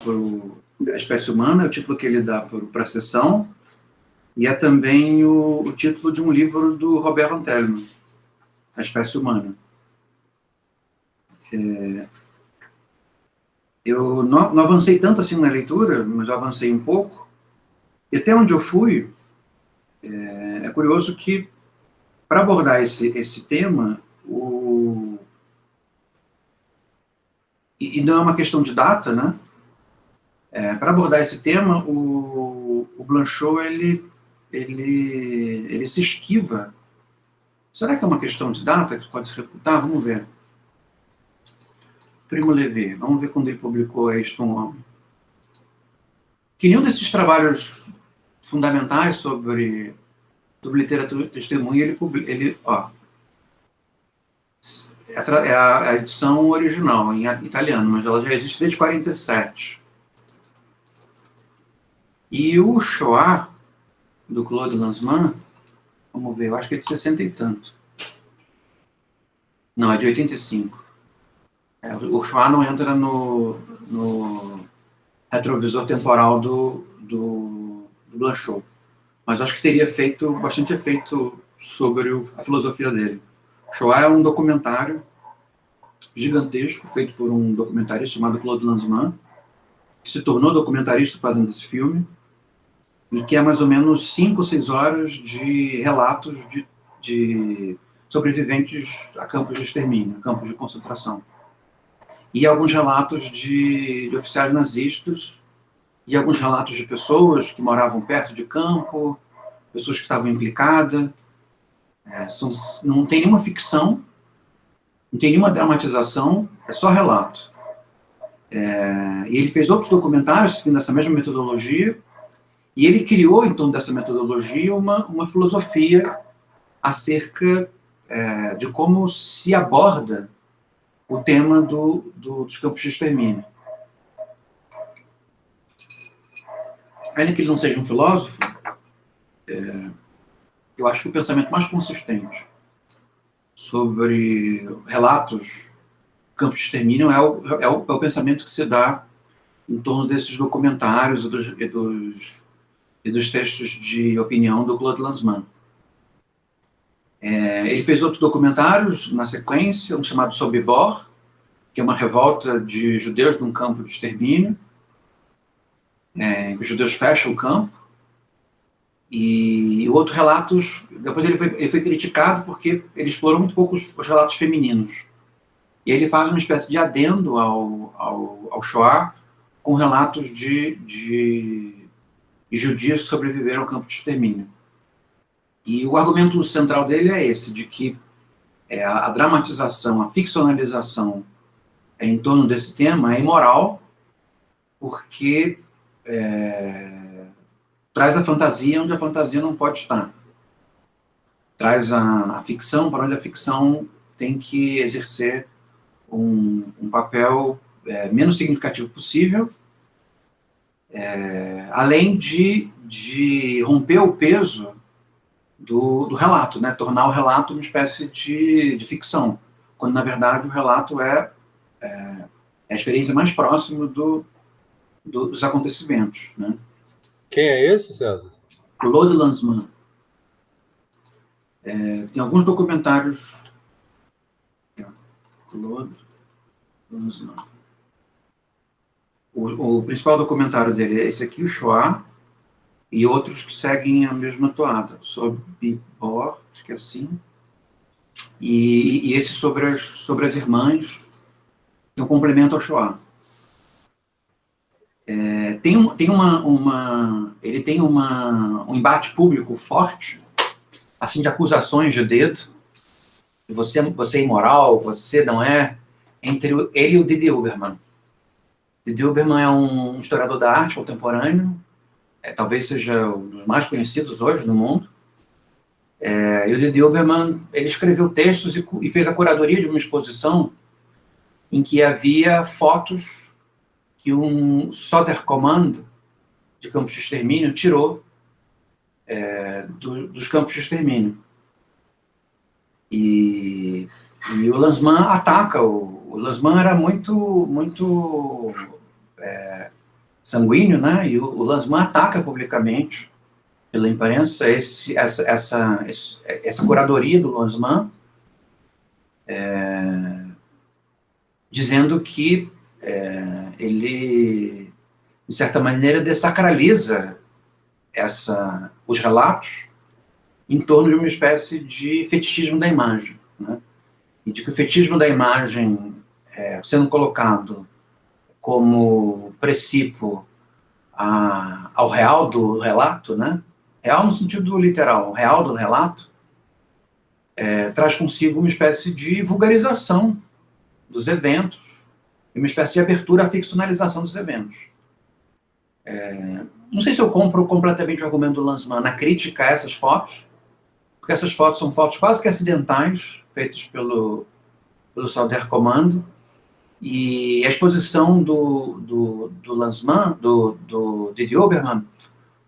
a espécie humana, é o título que ele dá para a sessão, e é também o título de um livro do Robert Antelmo, A Espécie Humana. Eu não avancei tanto assim na leitura, mas já avancei um pouco, e até onde eu fui, é curioso que, para abordar esse tema, e não é uma questão de data, né? Para abordar esse tema, o Blanchot, ele se esquiva. Será que é uma questão de data que pode se refutar? Vamos ver. Primo Levi, vamos ver quando ele publicou Isto um Homem. Que nenhum desses trabalhos fundamentais sobre literatura de testemunha, é a edição original, em italiano, mas ela já existe desde 47. E o Shoah, do Claude Lanzmann, vamos ver, eu acho que é de 60 e tanto. Não, é de 85. O Shoah não entra no retrovisor temporal do Blanchot, mas acho que teria feito bastante efeito sobre a filosofia dele. Shoah é um documentário gigantesco, feito por um documentarista chamado Claude Lanzmann, que se tornou documentarista fazendo esse filme, e que é mais ou menos 5 ou 6 horas de relatos de sobreviventes a campos de extermínio, campos de concentração. E alguns relatos de oficiais nazistas, e alguns relatos de pessoas que moravam perto de campo, pessoas que estavam implicadas. Não tem nenhuma ficção, não tem nenhuma dramatização, é só relato. E ele fez outros documentários seguindo essa mesma metodologia, e ele criou, em torno dessa metodologia, uma filosofia acerca de como se aborda o tema dos campos de extermínio. Ainda que ele não seja um filósofo, eu acho que o pensamento mais consistente sobre relatos campos de extermínio é o pensamento que se dá em torno desses documentários e dos textos de opinião do Claude Lanzmann. Ele fez outros documentários na sequência, um chamado Sobibor, que é uma revolta de judeus num campo de extermínio. Os judeus fecham o campo. E outros relatos, depois ele foi criticado porque ele explorou muito pouco os relatos femininos. E ele faz uma espécie de adendo ao Shoah com relatos de judias que sobreviveram ao campo de extermínio. E o argumento central dele é esse, de que a dramatização, a ficcionalização em torno desse tema é imoral, porque traz a fantasia onde a fantasia não pode estar. Traz a ficção para onde a ficção tem que exercer um papel menos significativo possível, além de romper o peso do relato, né? Tornar o relato uma espécie de ficção, quando, na verdade, o relato é a experiência mais próxima dos acontecimentos. Né? Quem é esse, César? Claude Lanzmann. Tem alguns documentários. Claude Lanzmann. O principal documentário dele é esse aqui, o Shoah, e outros que seguem a mesma toada, sobre Bor, acho que é assim, e esse sobre as irmãs, que é um complemento ao Shoah. Ele tem um embate público forte, assim, de acusações de dedo, você é imoral, você não é, entre ele e o Didi Huberman. Didi Huberman é um historiador da arte contemporâneo, talvez seja um dos mais conhecidos hoje no mundo. E o Didi Huberman, ele escreveu textos e fez a curadoria de uma exposição em que havia fotos que um Sonderkommando de campos de extermínio tirou dos campos de extermínio. E o Lanzmann ataca. O Lanzmann era muito sanguíneo, né? E o Lanzmann ataca publicamente pela imprensa essa curadoria do Lanzmann, dizendo que ele, de certa maneira, dessacraliza os relatos em torno de uma espécie de fetichismo da imagem, né? E de que o fetichismo da imagem, sendo colocado como precípio ao real do relato, né? Real no sentido literal, real do relato, traz consigo uma espécie de vulgarização dos eventos e uma espécie de abertura à ficcionalização dos eventos. Não sei se eu compro completamente o argumento do Lanzmann na crítica a essas fotos, porque essas fotos são fotos quase que acidentais, feitas pelo Sauder Comando, e a exposição do Lanzmann, do Didier Obermann,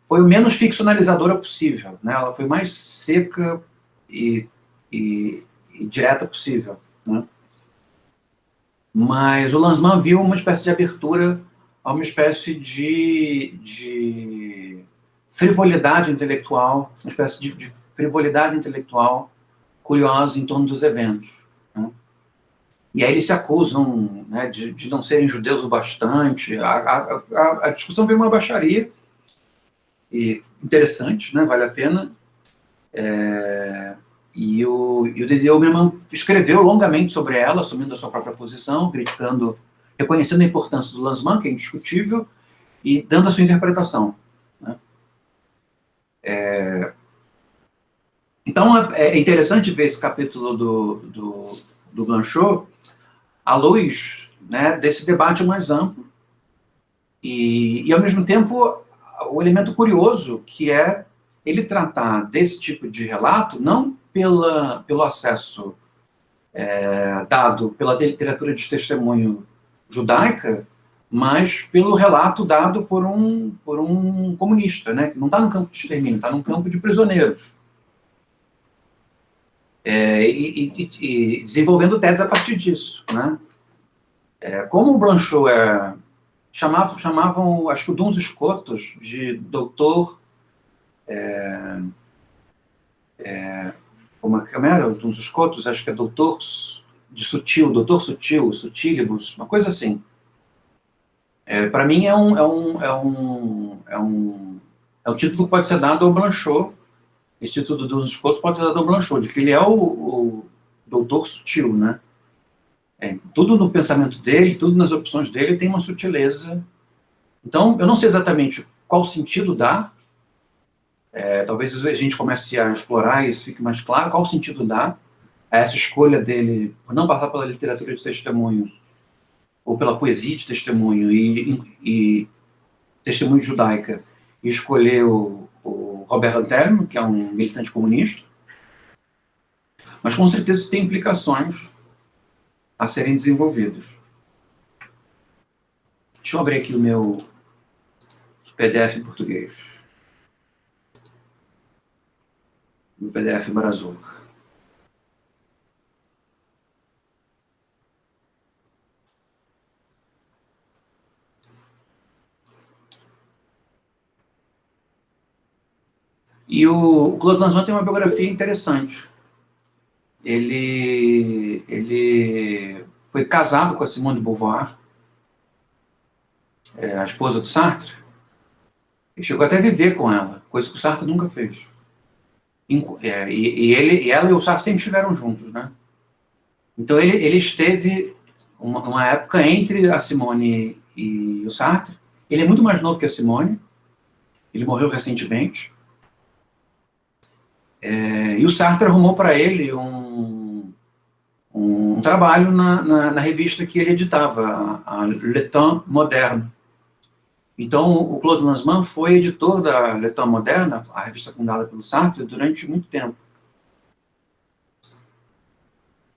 foi o menos ficcionalizadora possível, né? Ela foi mais seca e direta possível, né? Mas o Lanzmann viu uma espécie de abertura a uma espécie de frivolidade intelectual, uma espécie de frivolidade intelectual curiosa em torno dos eventos, né? E aí eles se acusam, né, de não serem judeus o bastante. A discussão veio uma baixaria, e interessante, né, vale a pena. E o Didier Obermann escreveu longamente sobre ela, assumindo a sua própria posição, criticando, reconhecendo a importância do Lanzmann, que é indiscutível, e dando a sua interpretação, né? Então é interessante ver esse capítulo do Blanchot à luz, né, desse debate mais amplo e, ao mesmo tempo, o elemento curioso que é ele tratar desse tipo de relato não pelo acesso dado pela literatura de testemunho judaica, mas pelo relato dado por um comunista, né, que não está no campo de extermínio, está no campo de prisioneiros. E desenvolvendo teses a partir disso, né? Como o Blanchot chamavam, acho que o Duns Scotus de doutor, como era o Duns Scotus? Acho que é doutor de sutil, doutor sutil, sutilibus, uma coisa assim. Para mim é um título que pode ser dado ao Blanchot. Esse título do Duns Scotus pode ser dado ao Blanchot, de que ele é o doutor sutil, né? Tudo no pensamento dele, tudo nas opções dele tem uma sutileza. Então, eu não sei exatamente qual sentido dá, talvez a gente comece a explorar e isso fique mais claro, qual sentido dá a essa escolha dele por não passar pela literatura de testemunho ou pela poesia de testemunho e testemunho judaica e escolher o Robert Antelme, que é um militante comunista, mas com certeza tem implicações a serem desenvolvidas. Deixa eu abrir aqui o meu PDF em português. O PDF Brazuca. E o Claude Lanzmann tem uma biografia interessante. Ele foi casado com a Simone de Beauvoir, a esposa do Sartre, e chegou até a viver com ela, coisa que o Sartre nunca fez. E ela e o Sartre sempre estiveram juntos, né? Então ele esteve uma época entre a Simone e o Sartre. Ele é muito mais novo que a Simone, ele morreu recentemente. E o Sartre arrumou para ele um trabalho na revista que ele editava, a Le Temps Moderne. Então, o Claude Lanzmann foi editor da Le Temps Moderne, a revista fundada pelo Sartre, durante muito tempo.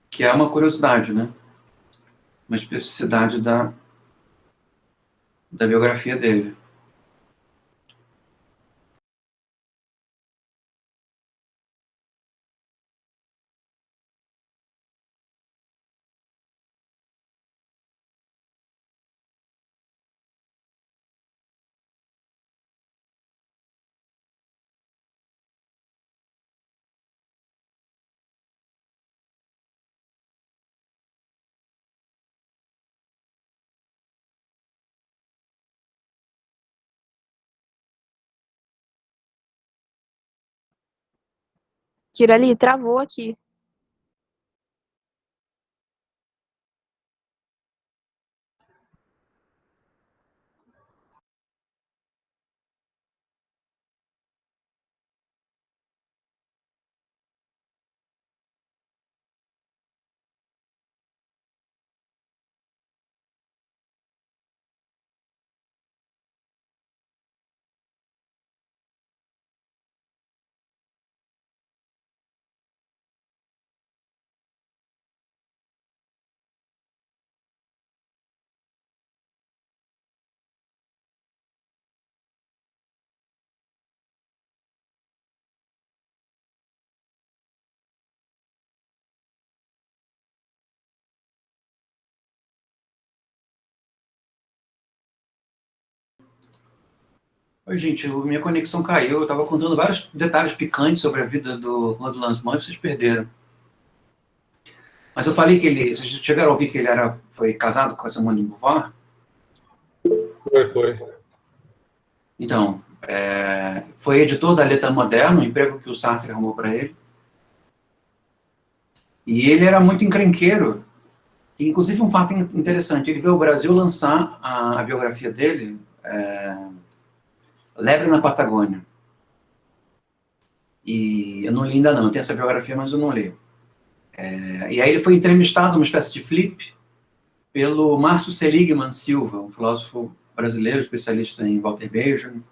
Que é uma curiosidade, né? Uma especificidade da biografia dele. Kirali, travou aqui. Oi, gente, minha conexão caiu. Eu estava contando vários detalhes picantes sobre a vida do Claude Lanzmann e vocês perderam. Mas eu falei que ele... Vocês chegaram a ouvir que ele foi casado com a Simone de Beauvoir? Foi. Então, foi editor da Letra Moderna, um emprego que o Sartre arrumou para ele. E ele era muito encrenqueiro. E, inclusive, um fato interessante, ele veio ao Brasil lançar a biografia dele, Lebre na Patagônia. E eu não li ainda não, eu tenho essa biografia, mas eu não li. E aí ele foi entrevistado, uma espécie de flip, pelo Márcio Seligman Silva, um filósofo brasileiro, especialista em Walter Benjamin.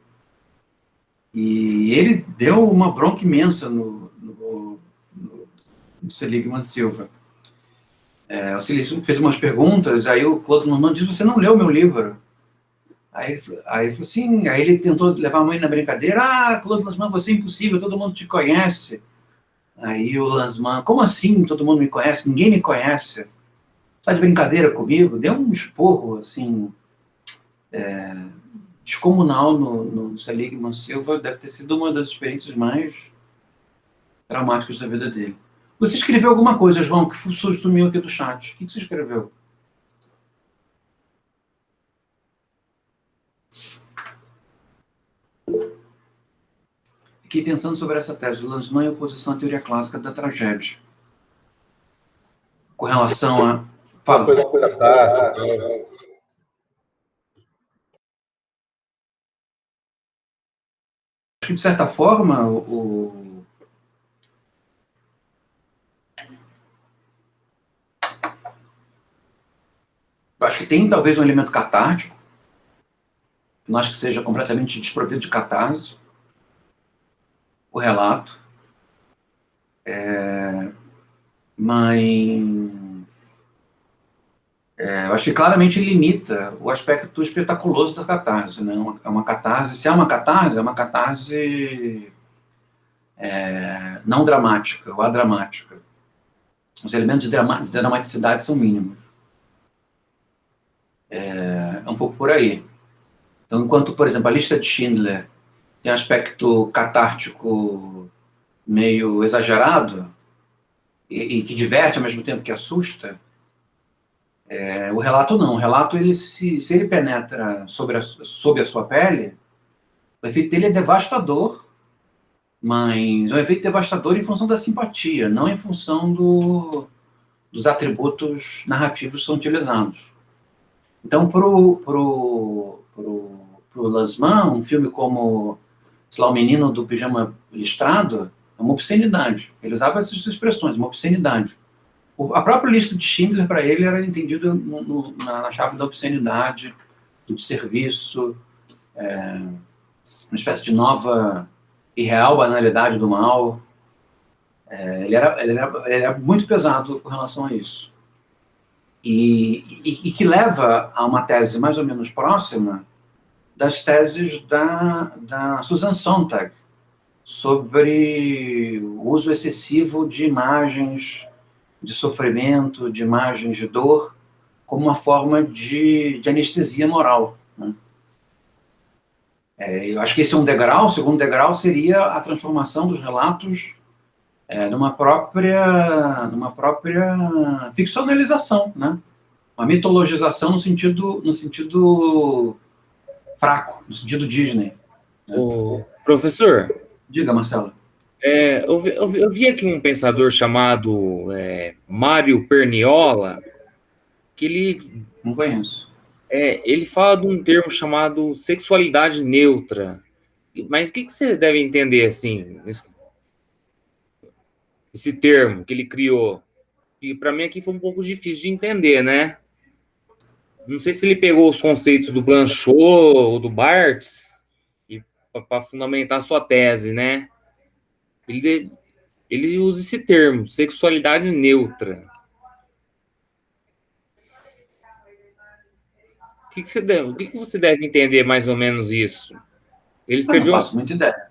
E ele deu uma bronca imensa no Seligman Silva. O Seligman fez umas perguntas, aí o Claude Lanzmann disse, você não leu meu livro? Aí ele falou, sim, aí ele tentou levar a mãe na brincadeira, Claude Lanzmann, você é impossível, todo mundo te conhece. Aí o Lanzmann, como assim todo mundo me conhece? Ninguém me conhece. Está de brincadeira comigo? Deu um esporro, assim, descomunal no Seligman Silva, deve ter sido uma das experiências mais traumáticas da vida dele. Você escreveu alguma coisa, João, que sumiu aqui do chat. O que você escreveu? Fiquei pensando sobre essa tese, Lanzmann em oposição à teoria clássica da tragédia. Com relação a... Fala. Coisa tácita. Acho que, de certa forma, acho que tem talvez um elemento catártico, não acho que seja completamente desprovido de catarse, o relato, mas eu acho que claramente limita o aspecto espetaculoso da catarse, né? É uma catarse, se é uma catarse não dramática, ou adramática. Os elementos de dramaticidade são mínimos. É um pouco por aí. Então, enquanto, por exemplo, a lista de Schindler tem um aspecto catártico meio exagerado e que diverte ao mesmo tempo que assusta, o relato não. O relato, ele, se ele penetra sob a sua pele, o efeito dele é devastador, mas é um efeito devastador em função da simpatia, não em função dos atributos narrativos que são utilizados. Então, pro Lanzmann, um filme como, sei lá, O Menino do Pijama Listrado, é uma obscenidade. Ele usava essas expressões, uma obscenidade. A própria lista de Schindler, para ele, era entendido na chave da obscenidade, do desserviço, uma espécie de nova e real banalidade do mal. Ele era muito pesado com relação a isso. E que leva a uma tese mais ou menos próxima das teses da Susan Sontag sobre o uso excessivo de imagens de sofrimento, de imagens de dor, como uma forma de anestesia moral, né? Eu acho que esse é um degrau. O segundo degrau seria a transformação dos relatos numa própria ficcionalização, né? Uma mitologização no sentido fraco, no sentido Disney. Né? O professor, Diga, Marcelo. Eu vi aqui um pensador chamado Mário Perniola, que Não conheço. ele fala de um termo chamado sexualidade neutra. Mas o que você deve entender, assim, esse termo que ele criou? E para mim aqui foi um pouco difícil de entender, né? Não sei se ele pegou os conceitos do Blanchot ou do Barthes para fundamentar sua tese, né? Ele, ele usa esse termo, sexualidade neutra. O que você deve entender mais ou menos isso? Ele Eu não escreveu, faço muita ideia.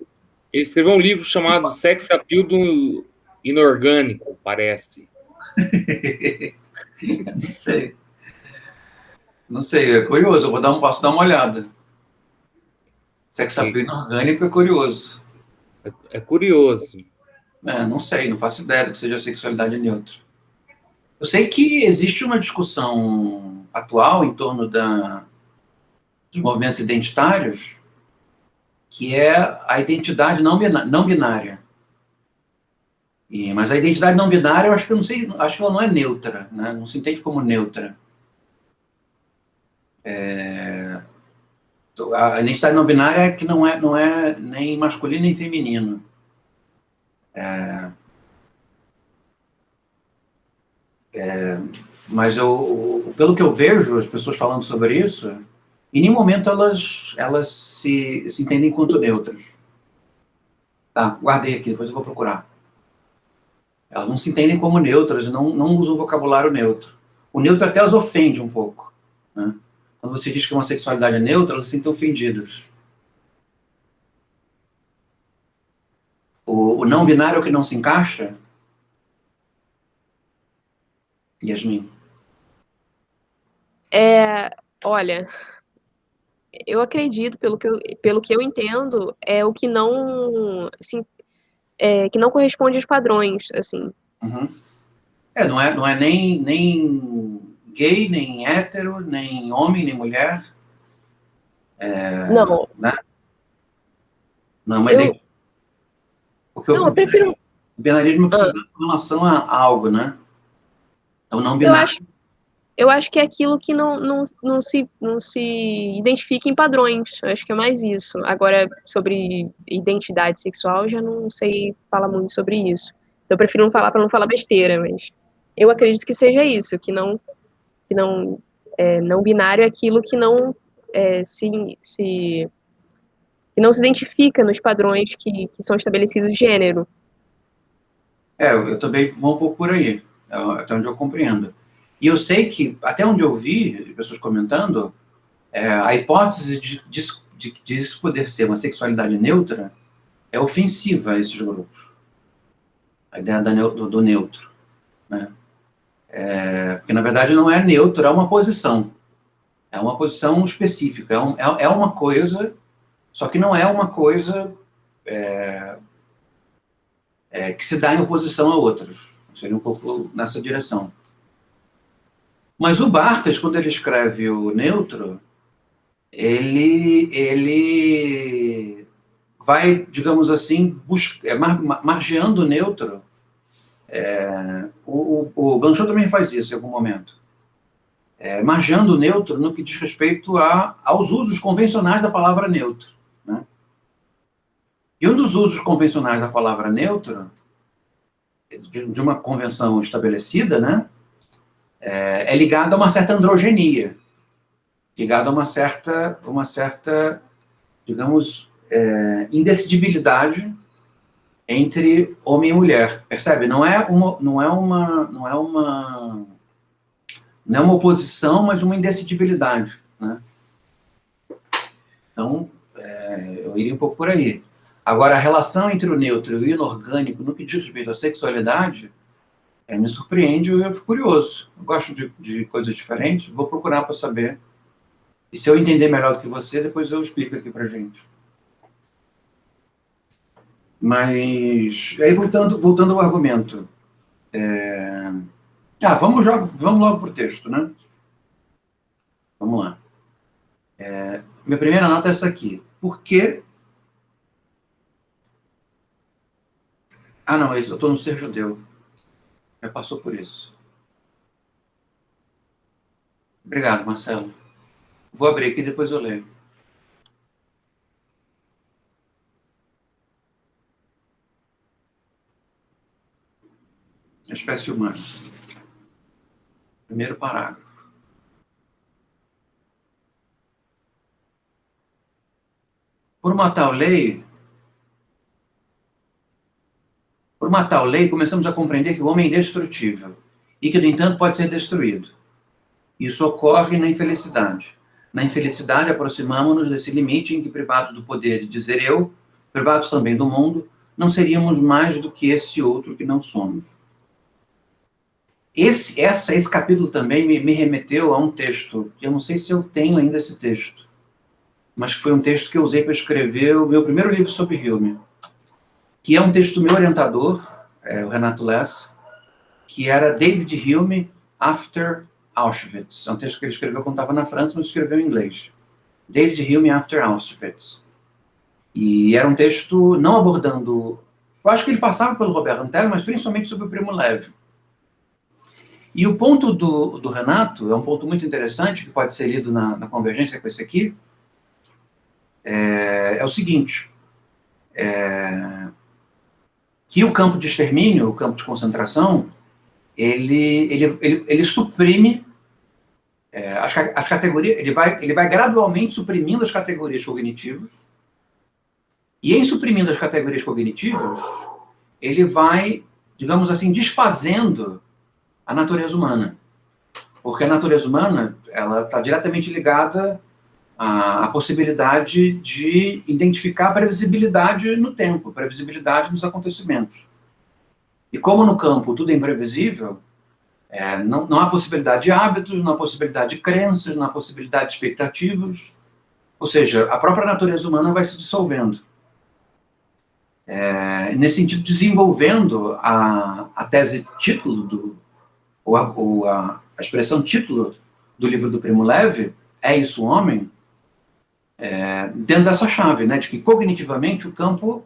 ele escreveu um livro chamado Sex Appeal do Inorgânico, parece. Não sei. Não sei, é curioso. Posso dar uma olhada. Sex E appeal inorgânico é curioso. é curioso. Não sei, não faço ideia do que seja sexualidade neutra. Eu sei que existe uma discussão atual em torno dos movimentos identitários, que é a identidade não binária. Mas a identidade não binária, eu acho que eu não sei, acho que ela não é neutra, né? Não se entende como neutra. A identidade não binária é que não é nem masculino nem feminino. Mas pelo que eu vejo, as pessoas falando sobre isso, em nenhum momento elas se entendem enquanto neutras. Tá, guardei aqui, depois eu vou procurar. Elas não se entendem como neutras, não usam o vocabulário neutro. O neutro até as ofende um pouco, né? Quando você diz que uma sexualidade é neutra, elas se sentem ofendidas. O não binário é o que não se encaixa, Yasmin? Olha, eu acredito, pelo que eu entendo, é o que não, assim, que não corresponde aos padrões, assim. Uhum. Não é nem gay, nem hétero, nem homem, nem mulher. Não, Né? Não, mas eu, porque não, eu o prefiro, binarismo ah, precisa com relação a algo, né? Então, não eu binário. acho, eu acho que é aquilo que não se identifica em padrões, eu acho que é mais isso. Agora, sobre identidade sexual, eu já não sei falar muito sobre isso. Então, eu prefiro não falar para não falar besteira, mas eu acredito que seja isso, não binário é aquilo que não se que não se identifica nos padrões que são estabelecidos de gênero. Eu também vou um pouco por aí, até onde eu compreendo. E eu sei que, até onde eu vi pessoas comentando, a hipótese de isso poder ser uma sexualidade neutra é ofensiva a esses grupos. A ideia do neutro, né? Porque, na verdade, não é neutro, é uma posição. É uma posição específica. É uma coisa, só que não é uma coisa que se dá em oposição a outros. Seria um pouco nessa direção. Mas o Barthes, quando ele escreve o neutro, ele vai, digamos assim, margeando o neutro. O Blanchot também faz isso em algum momento. Margeando o neutro no que diz respeito aos usos convencionais da palavra neutro. Né? E um dos usos convencionais da palavra neutro, de uma convenção estabelecida, né, é ligado a uma certa androgenia, ligado a uma certa digamos, indecidibilidade entre homem e mulher, percebe? Não é uma oposição, mas uma indecidibilidade, né? Então, eu iria um pouco por aí. Agora, a relação entre o neutro e o inorgânico, no que diz respeito à sexualidade, me surpreende e eu fico curioso. Eu gosto de coisas diferentes, vou procurar para saber. E se eu entender melhor do que você, depois eu explico aqui para gente. Mas, aí voltando ao argumento. Vamos logo para o texto, né? Vamos lá. Minha primeira nota é essa aqui. Por que Ah, não, eu estou no Ser Judeu. Já passou por isso. Obrigado, Marcelo. Vou abrir aqui e depois eu leio. A espécie humana. Primeiro parágrafo. Por uma tal lei, começamos a compreender que o homem é indestrutível e que, no entanto, pode ser destruído. Isso ocorre na infelicidade. Na infelicidade, aproximamos-nos desse limite em que, privados do poder de dizer eu, privados também do mundo, não seríamos mais do que esse outro que não somos. Esse capítulo também me remeteu a um texto, eu não sei se eu tenho ainda esse texto, mas que foi um texto que eu usei para escrever o meu primeiro livro sobre Hume, que é um texto do meu orientador, o Renato Lessa, que era David Hume After Auschwitz. É um texto que ele escreveu quando estava na França, mas escreveu em inglês. David Hume After Auschwitz. E era um texto não abordando... Eu acho que ele passava pelo Robert Antello, mas principalmente sobre o Primo Levi. E o ponto do Renato é um ponto muito interessante, que pode ser lido na convergência com esse aqui, é o seguinte, que o campo de extermínio, o campo de concentração, ele suprime as categorias, ele vai gradualmente suprimindo as categorias cognitivas, e em suprimindo as categorias cognitivas, ele vai, digamos assim, desfazendo a natureza humana. Porque a natureza humana, ela está diretamente ligada à possibilidade de identificar previsibilidade no tempo, previsibilidade nos acontecimentos. E como no campo tudo é imprevisível, não há possibilidade de hábitos, não há possibilidade de crenças, não há possibilidade de expectativas, ou seja, a própria natureza humana vai se dissolvendo. Nesse sentido, desenvolvendo a tese título, a expressão título do livro do Primo Levi, É Isso o Homem, dentro dessa chave, né, de que cognitivamente o campo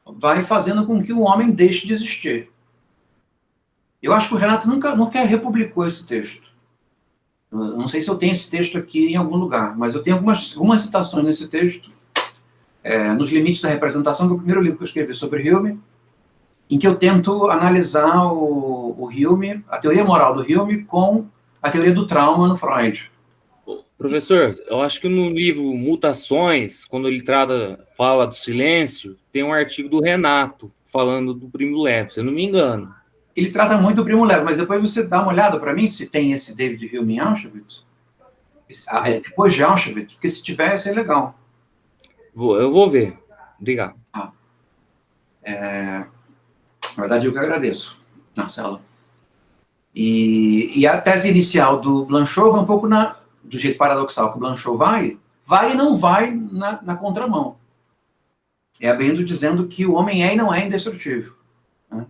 vai fazendo com que o homem deixe de existir. Eu acho que o Renato nunca republicou esse texto. Eu não sei se eu tenho esse texto aqui em algum lugar, mas eu tenho algumas citações nesse texto, Nos Limites da Representação, que é o primeiro livro que eu escrevi sobre Hume, em que eu tento analisar o Hume, a teoria moral do Hume, com a teoria do trauma no Freud. Professor, eu acho que no livro Mutações, quando ele fala do silêncio, tem um artigo do Renato falando do Primo Levi, se eu não me engano. Ele trata muito do Primo Levi, mas depois você dá uma olhada para mim se tem esse David Hume em Auschwitz. Depois de Auschwitz, porque se tiver, ia ser legal. Eu vou ver. Obrigado. Na verdade, eu que agradeço, Marcelo. E a tese inicial do Blanchot vai um pouco do jeito paradoxal que o Blanchot vai e não vai na contramão. Abrindo dizendo que o homem é e não é indestrutível. Né?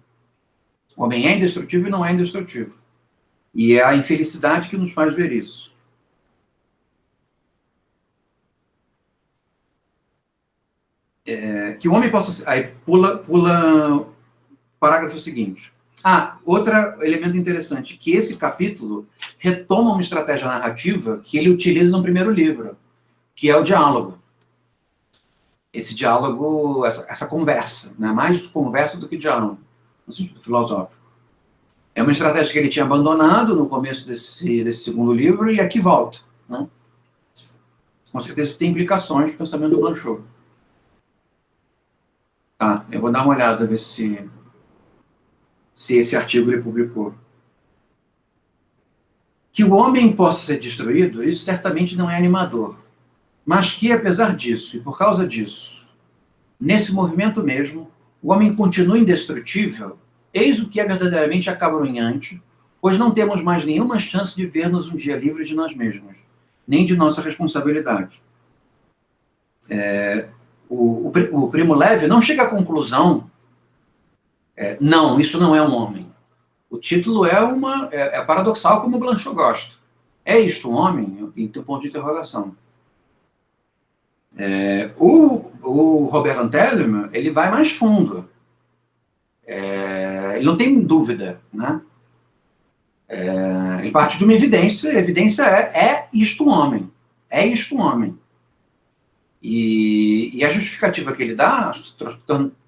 O homem é indestrutível e não é indestrutível. E é a infelicidade que nos faz ver isso. Que o homem possa... Aí pula o parágrafo seguinte. Outro elemento interessante, que esse capítulo retoma uma estratégia narrativa que ele utiliza no primeiro livro, que é o diálogo. Esse diálogo, essa conversa, né? Mais conversa do que diálogo, no sentido filosófico. É uma estratégia que ele tinha abandonado no começo desse segundo livro e aqui volta. Né? Com certeza tem implicações no pensamento do Blanchot. Eu vou dar uma olhada, ver se esse artigo ele publicou. Que o homem possa ser destruído, isso certamente não é animador. Mas que, apesar disso, e por causa disso, nesse movimento mesmo, o homem continua indestrutível, eis o que é verdadeiramente acabrunhante, pois não temos mais nenhuma chance de ver-nos um dia livres de nós mesmos, nem de nossa responsabilidade. O Primo Levi não chega à conclusão, não, isso não é um homem. O título é paradoxal, como o Blanchot gosta. É isto um homem? Tem um ponto de interrogação. O Robert Antelme, ele vai mais fundo. ele não tem dúvida, né? Ele parte de uma evidência, a evidência é isto um homem, é isto um homem. E a justificativa que ele dá,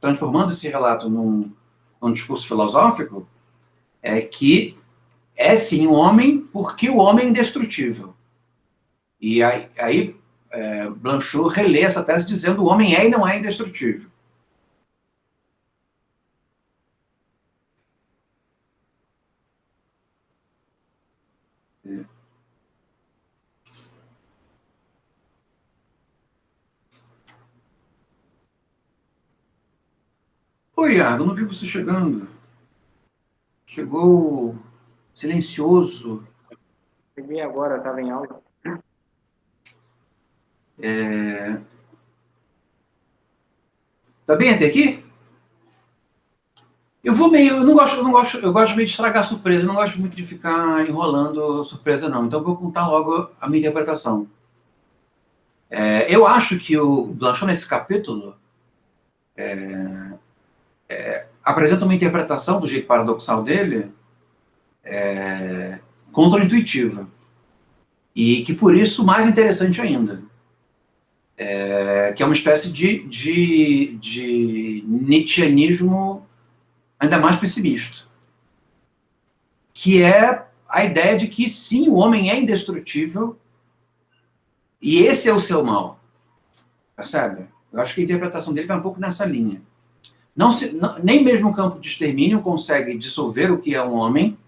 transformando esse relato num discurso filosófico, é que é sim um homem porque o homem é indestrutível. E aí Blanchot relê essa tese dizendo o homem é e não é indestrutível. Oi, Iago, não vi você chegando. Chegou silencioso. Cheguei agora, estava em áudio. Tá bem até aqui? Eu gosto meio de estragar a surpresa, eu não gosto muito de ficar enrolando surpresa, não. Então eu vou contar logo a minha interpretação. Eu acho que o Blanchot, nesse capítulo, apresenta uma interpretação do jeito paradoxal dele, contra-intuitiva. E que, por isso, mais interessante ainda. Que é uma espécie de nietzscheanismo ainda mais pessimista. Que é a ideia de que, sim, o homem é indestrutível e esse é o seu mal. Percebe? Eu acho que a interpretação dele vai um pouco nessa linha. Nem mesmo o campo de extermínio consegue dissolver o que é um homem,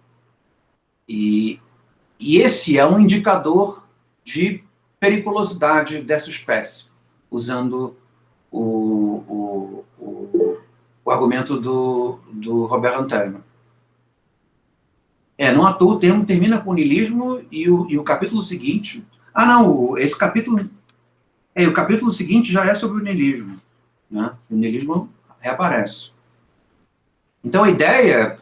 e esse é um indicador de periculosidade dessa espécie, usando o argumento do Robert Antelme. Não à toa o termo termina com niilismo e o capítulo seguinte... esse capítulo... o capítulo seguinte já é sobre o niilismo, né? O niilismo reaparece. Então a ideia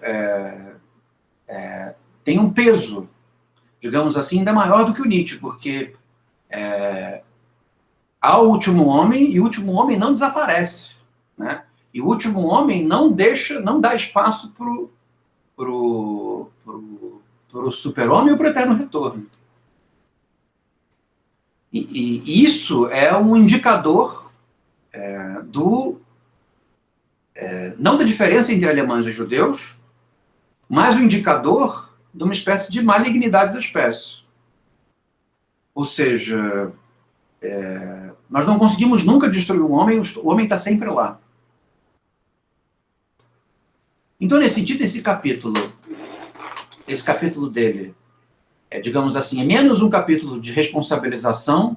tem um peso, digamos assim, ainda maior do que o Nietzsche, porque há o último homem, e o último homem não desaparece, né? E o último homem não dá espaço pro super-homem ou pro eterno retorno. E isso é um indicador não da diferença entre alemães e judeus, mas um indicador de uma espécie de malignidade da espécie. Ou seja, nós não conseguimos nunca destruir o homem está sempre lá. Então, nesse sentido, esse capítulo dele, digamos assim, é menos um capítulo de responsabilização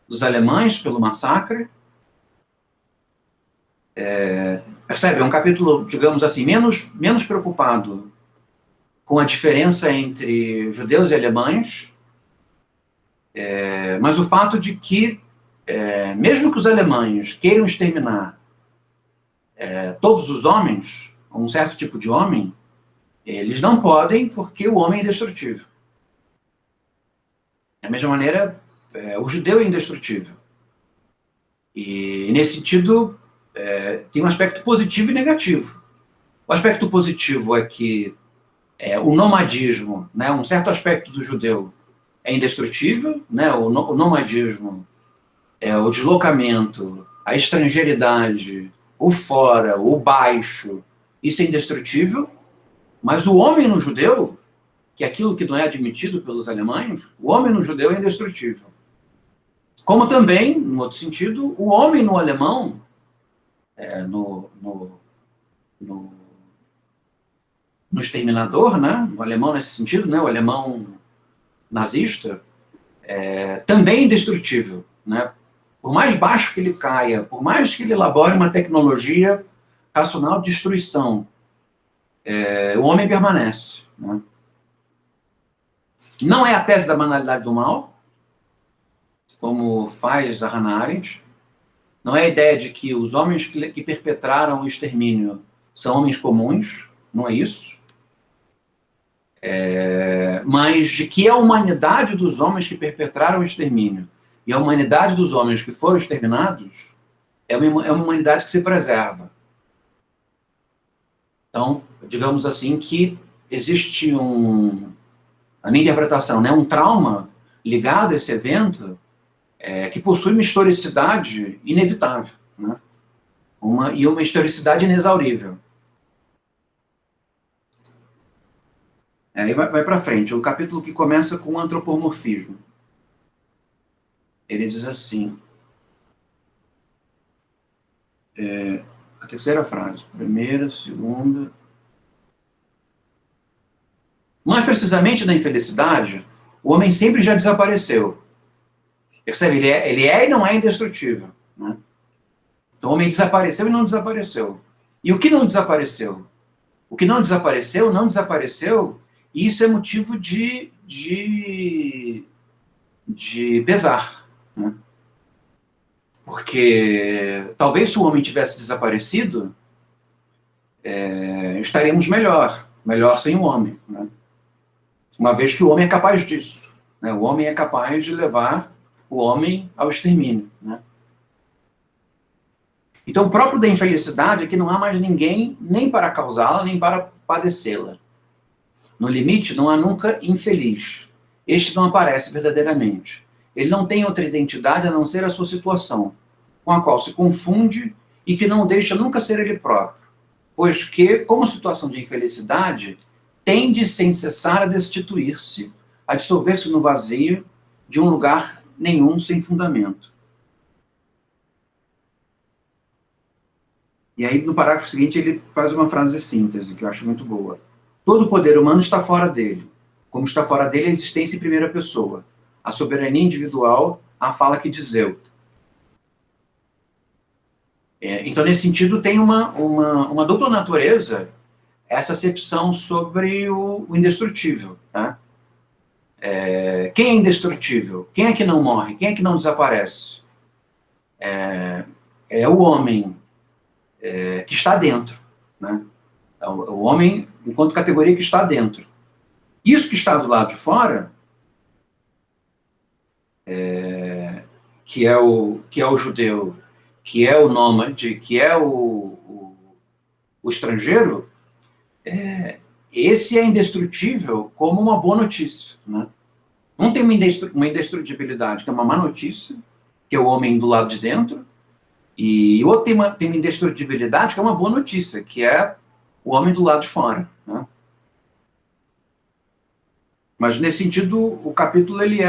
dos alemães pelo massacre. Percebe? É um capítulo, digamos assim, menos preocupado com a diferença entre judeus e alemães, mas o fato de que, mesmo que os alemães queiram exterminar todos os homens, um certo tipo de homem, eles não podem porque o homem é indestrutível. Da mesma maneira, o judeu é indestrutível. E, nesse sentido, tem um aspecto positivo e negativo. O aspecto positivo é que o nomadismo, né, um certo aspecto do judeu é indestrutível, né, o nomadismo, o deslocamento, a estrangeiridade, o fora, o baixo, isso é indestrutível, mas o homem no judeu, que é aquilo que não é admitido pelos alemães, o homem no judeu é indestrutível. Como também, no outro sentido, o homem no alemão, no exterminador, né, o alemão nesse sentido, né, o alemão nazista, também é indestrutível, né? Por mais baixo que ele caia, por mais que ele elabore uma tecnologia racional de destruição, o homem permanece, né? Não é a tese da banalidade do mal, como faz a Hannah Arendt. Não é a ideia de que os homens que perpetraram o extermínio são homens comuns, não é isso. Mas de que a humanidade dos homens que perpetraram o extermínio e a humanidade dos homens que foram exterminados é uma humanidade que se preserva. Então, digamos assim, que existe a minha interpretação, né, um trauma ligado a esse evento que possui uma historicidade inevitável, né, uma historicidade inexaurível. Aí vai para frente, o capítulo que começa com o antropomorfismo. Ele diz assim, a terceira frase, primeira, segunda... Mais precisamente na infelicidade, o homem sempre já desapareceu. Percebe? Ele é e não é indestrutível, né? Então o homem desapareceu e não desapareceu. E o que não desapareceu? O que não desapareceu, não desapareceu, e isso é motivo de pesar, né? Porque talvez se o homem tivesse desaparecido, estaríamos melhor sem o homem, né? Uma vez que o homem é capaz disso, né? O homem é capaz de levar o homem ao extermínio, né? Então, o próprio da infelicidade é que não há mais ninguém nem para causá-la, nem para padecê-la. No limite, não há nunca infeliz. Este não aparece verdadeiramente. Ele não tem outra identidade a não ser a sua situação, com a qual se confunde e que não deixa nunca ser ele próprio, pois que, como situação de infelicidade, tende sem cessar a destituir-se, a dissolver-se no vazio de um lugar nenhum sem fundamento. E aí, no parágrafo seguinte, ele faz uma frase de síntese, que eu acho muito boa. Todo o poder humano está fora dele, como está fora dele a existência em primeira pessoa, a soberania individual, a fala que diz eu. Então, nesse sentido, tem uma dupla natureza essa acepção sobre o indestrutível, tá? Quem é indestrutível? Quem é que não morre? Quem é que não desaparece? É o homem que está dentro, né? É o homem enquanto categoria que está dentro. Isso que está do lado de fora, que é o judeu, que é o nômade, que é o estrangeiro, esse é indestrutível como uma boa notícia, né? Um tem uma indestrutibilidade, que é uma má notícia, que é o homem do lado de dentro, e o outro tem uma indestrutibilidade, que é uma boa notícia, que é o homem do lado de fora, né? Mas, nesse sentido, o capítulo, ele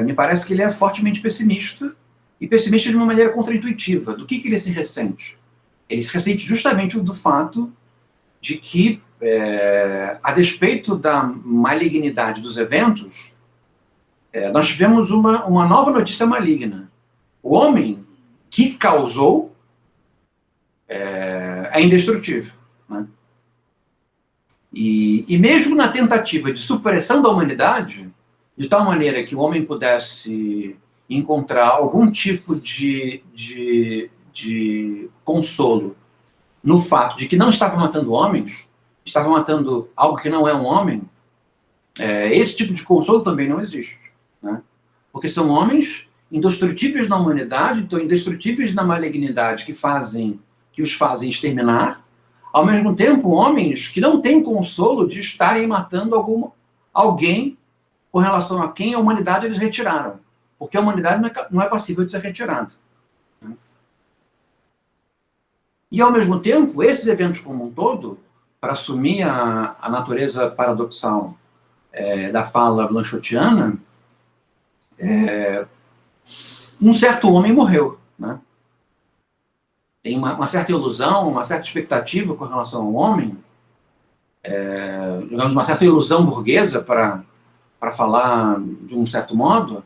me parece que ele é fortemente pessimista, e pessimista de uma maneira contraintuitiva. Do que ele se ressente? Ele se ressente justamente do fato de que, a despeito da malignidade dos eventos, nós tivemos uma nova notícia maligna. O homem que causou é indestrutível, né? E mesmo na tentativa de supressão da humanidade, de tal maneira que o homem pudesse encontrar algum tipo de consolo no fato de que não estava matando homens, estava matando algo que não é um homem, esse tipo de consolo também não existe, né? Porque são homens indestrutíveis na humanidade, então indestrutíveis na malignidade que os fazem exterminar, ao mesmo tempo homens que não têm consolo de estarem matando alguém com relação a quem a humanidade eles retiraram, porque a humanidade não é passível de ser retirada. E, ao mesmo tempo, esses eventos como um todo, para assumir a natureza paradoxal da fala blanchotiana, um certo homem morreu, né? Tem uma certa ilusão, uma certa expectativa com relação ao homem, digamos, uma certa ilusão burguesa, para falar de um certo modo,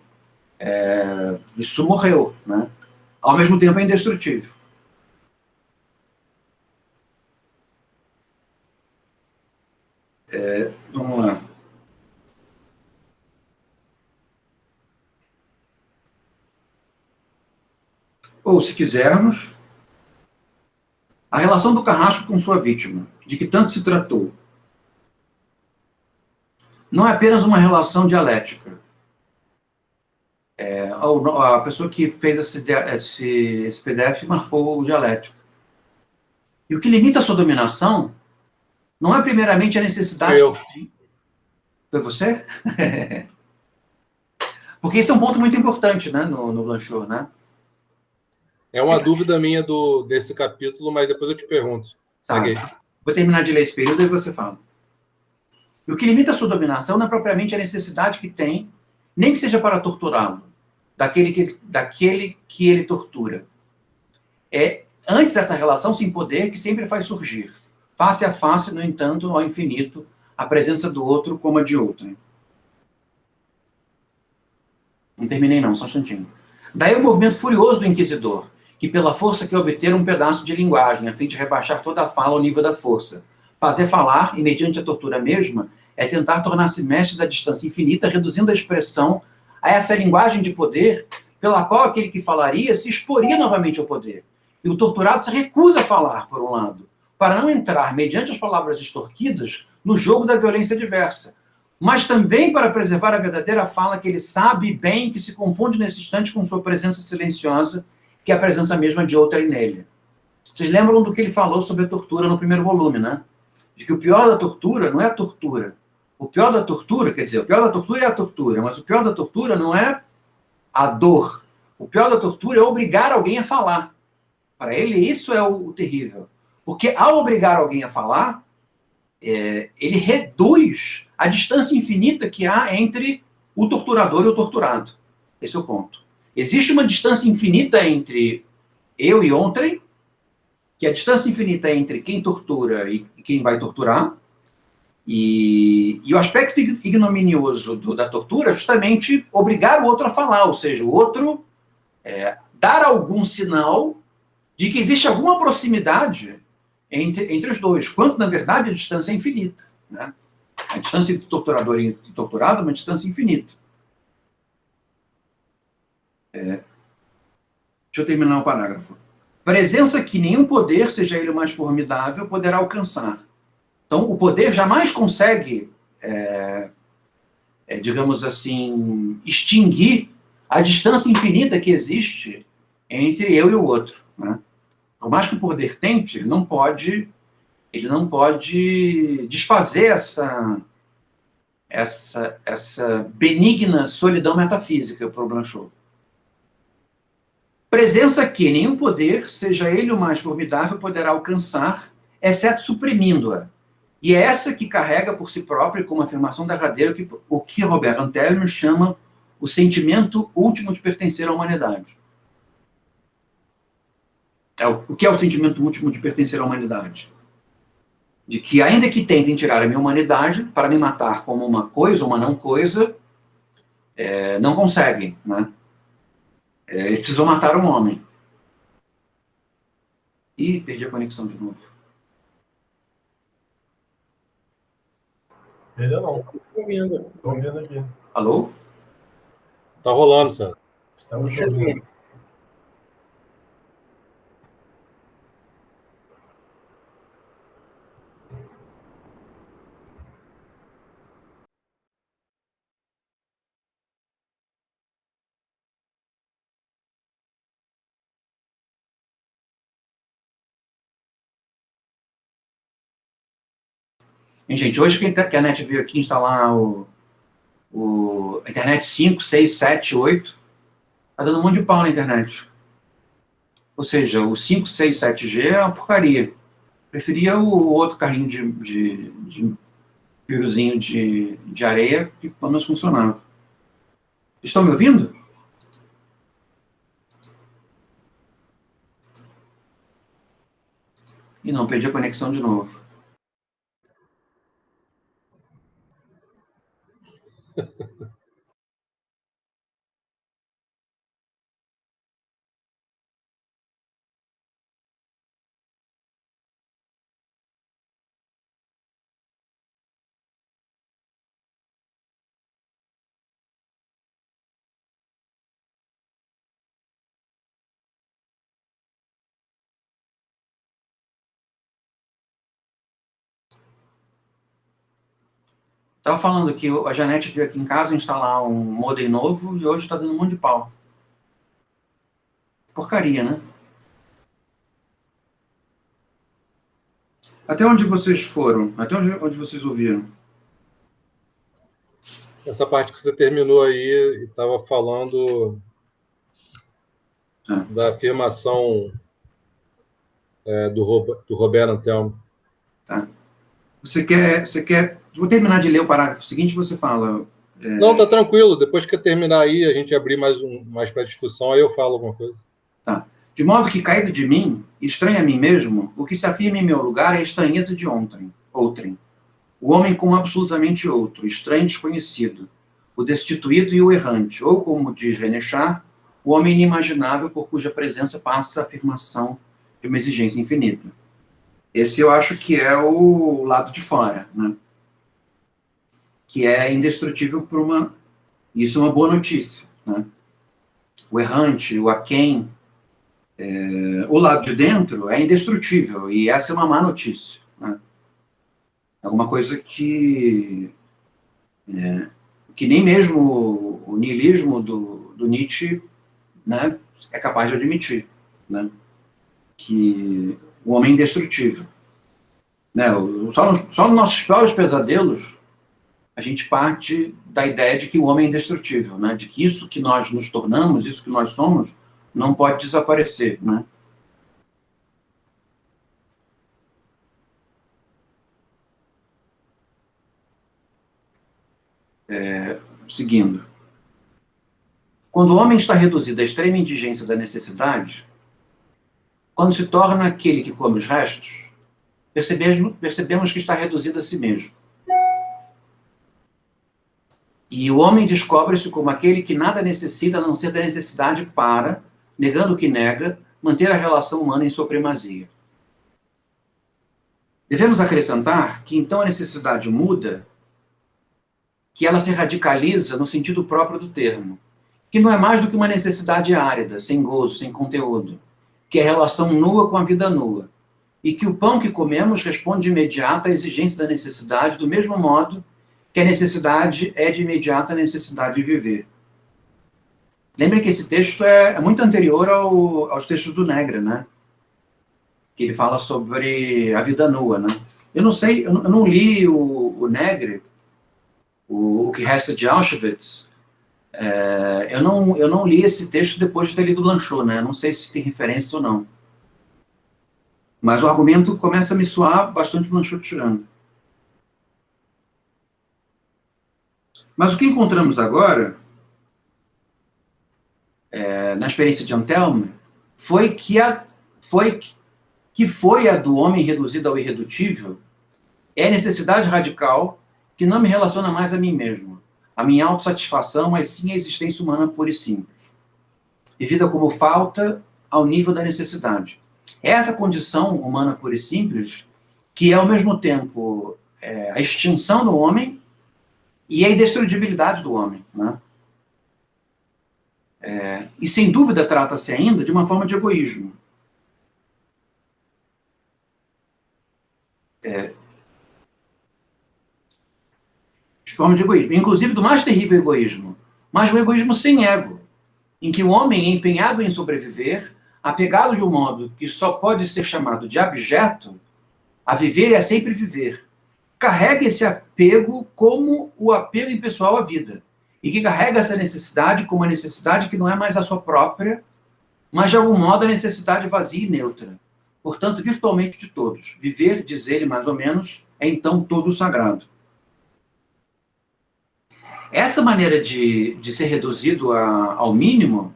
isso morreu, né? Ao mesmo tempo é indestrutível. Vamos lá. Ou, se quisermos, a relação do carrasco com sua vítima, de que tanto se tratou, não é apenas uma relação dialética. A pessoa que fez esse PDF marcou o dialético. E o que limita a sua dominação Não é primeiramente a necessidade... Eu. Foi você? Porque esse é um ponto muito importante, né, no Blanchot, né? É uma dúvida minha desse capítulo, mas depois eu te pergunto. Segue aí. Tá. Vou terminar de ler esse período e você fala. E o que limita a sua dominação não é propriamente a necessidade que tem, nem que seja para torturá-lo, daquele que ele tortura. É antes essa relação sem poder que sempre faz surgir, face a face, no entanto, ao infinito, a presença do outro como a de outro. Não terminei não, só um instantinho. Daí o movimento furioso do inquisidor, que pela força quer obter um pedaço de linguagem, a fim de rebaixar toda a fala ao nível da força. Fazer falar, e mediante a tortura mesma, é tentar tornar-se mestre da distância infinita, reduzindo a expressão a essa linguagem de poder, pela qual aquele que falaria se exporia novamente ao poder. E o torturado se recusa a falar, por um lado, para não entrar, mediante as palavras extorquidas, no jogo da violência diversa, mas também para preservar a verdadeira fala que ele sabe bem que se confunde nesse instante com sua presença silenciosa, que é a presença mesma de outrem nele. Vocês lembram do que ele falou sobre a tortura no primeiro volume, né? De que o pior da tortura não é a tortura. O pior da tortura, quer dizer, o pior da tortura é a tortura, mas o pior da tortura não é a dor. O pior da tortura é obrigar alguém a falar. Para ele, isso é o terrível. Porque ao obrigar alguém a falar, ele reduz a distância infinita que há entre o torturador e o torturado. Esse é o ponto. Existe uma distância infinita entre eu e outrem, que é a distância infinita entre quem tortura e quem vai torturar, e o aspecto ignominioso da tortura é justamente obrigar o outro a falar, ou seja, o outro dar algum sinal de que existe alguma proximidade entre os dois, quando, na verdade, a distância é infinita. Né? A distância entre torturador e torturado é uma distância infinita. Deixa eu terminar o parágrafo. Presença que nenhum poder, seja ele o mais formidável, poderá alcançar. Então, o poder jamais consegue, digamos assim, extinguir a distância infinita que existe entre eu e o outro. Né? Por mais que o poder tente, ele não pode desfazer essa benigna solidão metafísica para o Blanchot. Presença que nenhum poder, seja ele o mais formidável, poderá alcançar, exceto suprimindo-a. E é essa que carrega por si própria, como afirmação derradeira, o que Robert Antelme chama o sentimento último de pertencer à humanidade. O que é o sentimento último de pertencer à humanidade? De que, ainda que tentem tirar a minha humanidade para me matar como uma coisa ou uma não coisa, não conseguem, né? Eles precisam matar um homem. Ih, perdi a conexão de novo. Perdeu não. Estou ouvindo aqui. Alô? Tá rolando, Sandro. Estamos te ouvindo. Gente, hoje que a NET veio aqui instalar a internet 5, 6, 7, 8, tá dando um monte de pau na internet. Ou seja, o 5, 6, 7G é uma porcaria. Preferia o outro carrinho de piruzinho de areia, que pelo menos funcionava. Estão me ouvindo? E não, perdi a conexão de novo. Estava falando que a Janete veio aqui em casa instalar um modem novo e hoje está dando um monte de pau. Porcaria, né? Até onde vocês foram? Até onde vocês ouviram? Essa parte que você terminou aí, estava falando da afirmação do Roberto Antelmo. Tá. Você quer... Vou terminar de ler o parágrafo seguinte, você fala... Não, tá tranquilo. Depois que eu terminar aí, a gente abrir mais para discussão, aí eu falo alguma coisa. Tá. De modo que, caído de mim, estranho a mim mesmo, o que se afirma em meu lugar é a estranheza de outrem. O homem como absolutamente outro, estranho e desconhecido, o destituído e o errante, ou, como diz René Char, o homem inimaginável por cuja presença passa a afirmação de uma exigência infinita. Esse eu acho que é o lado de fora, né? Que é indestrutível por uma... Isso é uma boa notícia, né? O errante, o aquém, o lado de dentro é indestrutível, e essa é uma má notícia, né? É alguma coisa que nem mesmo o niilismo do Nietzsche, né, é capaz de admitir, né? Que o homem é indestrutível, né? Só nos nossos piores pesadelos a gente parte da ideia de que o homem é indestrutível, né? De que isso que nós nos tornamos, isso que nós somos, não pode desaparecer, né? Seguindo. Quando o homem está reduzido à extrema indigência da necessidade, quando se torna aquele que come os restos, percebemos que está reduzido a si mesmo. E o homem descobre-se como aquele que nada necessita a não ser da necessidade para, negando o que nega, manter a relação humana em sua primazia. Devemos acrescentar que então a necessidade muda, que ela se radicaliza no sentido próprio do termo, que não é mais do que uma necessidade árida, sem gozo, sem conteúdo, que é a relação nua com a vida nua, e que o pão que comemos responde de imediato à exigência da necessidade, do mesmo modo que a necessidade é de imediata necessidade de viver. Lembrem que esse texto é muito anterior aos textos do Negre, né? Que ele fala sobre a vida nua, né? Eu não sei, eu não li o Negre, o que resta de Auschwitz. Eu não li esse texto depois de ter lido Blanchot, né? Não sei se tem referência ou não. Mas o argumento começa a me soar bastante Blanchotiano. Mas o que encontramos agora, na experiência de Antelme, foi a do homem reduzido ao irredutível, é a necessidade radical que não me relaciona mais a mim mesmo, a minha autossatisfação, mas sim a existência humana pura e simples, vivida como falta ao nível da necessidade. É essa condição humana pura e simples que é, ao mesmo tempo, a extinção do homem e a indestrutibilidade do homem, né? E, sem dúvida, trata-se ainda de uma forma de egoísmo. De forma de egoísmo. Inclusive do mais terrível egoísmo. Mas o egoísmo sem ego, em que o homem é empenhado em sobreviver, apegado de um modo que só pode ser chamado de abjeto, a viver e a sempre viver, carrega esse apego como o apego impessoal à vida, e que carrega essa necessidade como a necessidade que não é mais a sua própria, mas de algum modo a necessidade vazia e neutra, portanto virtualmente de todos. Viver, diz ele mais ou menos, é então todo o sagrado. Essa maneira de ser reduzido ao mínimo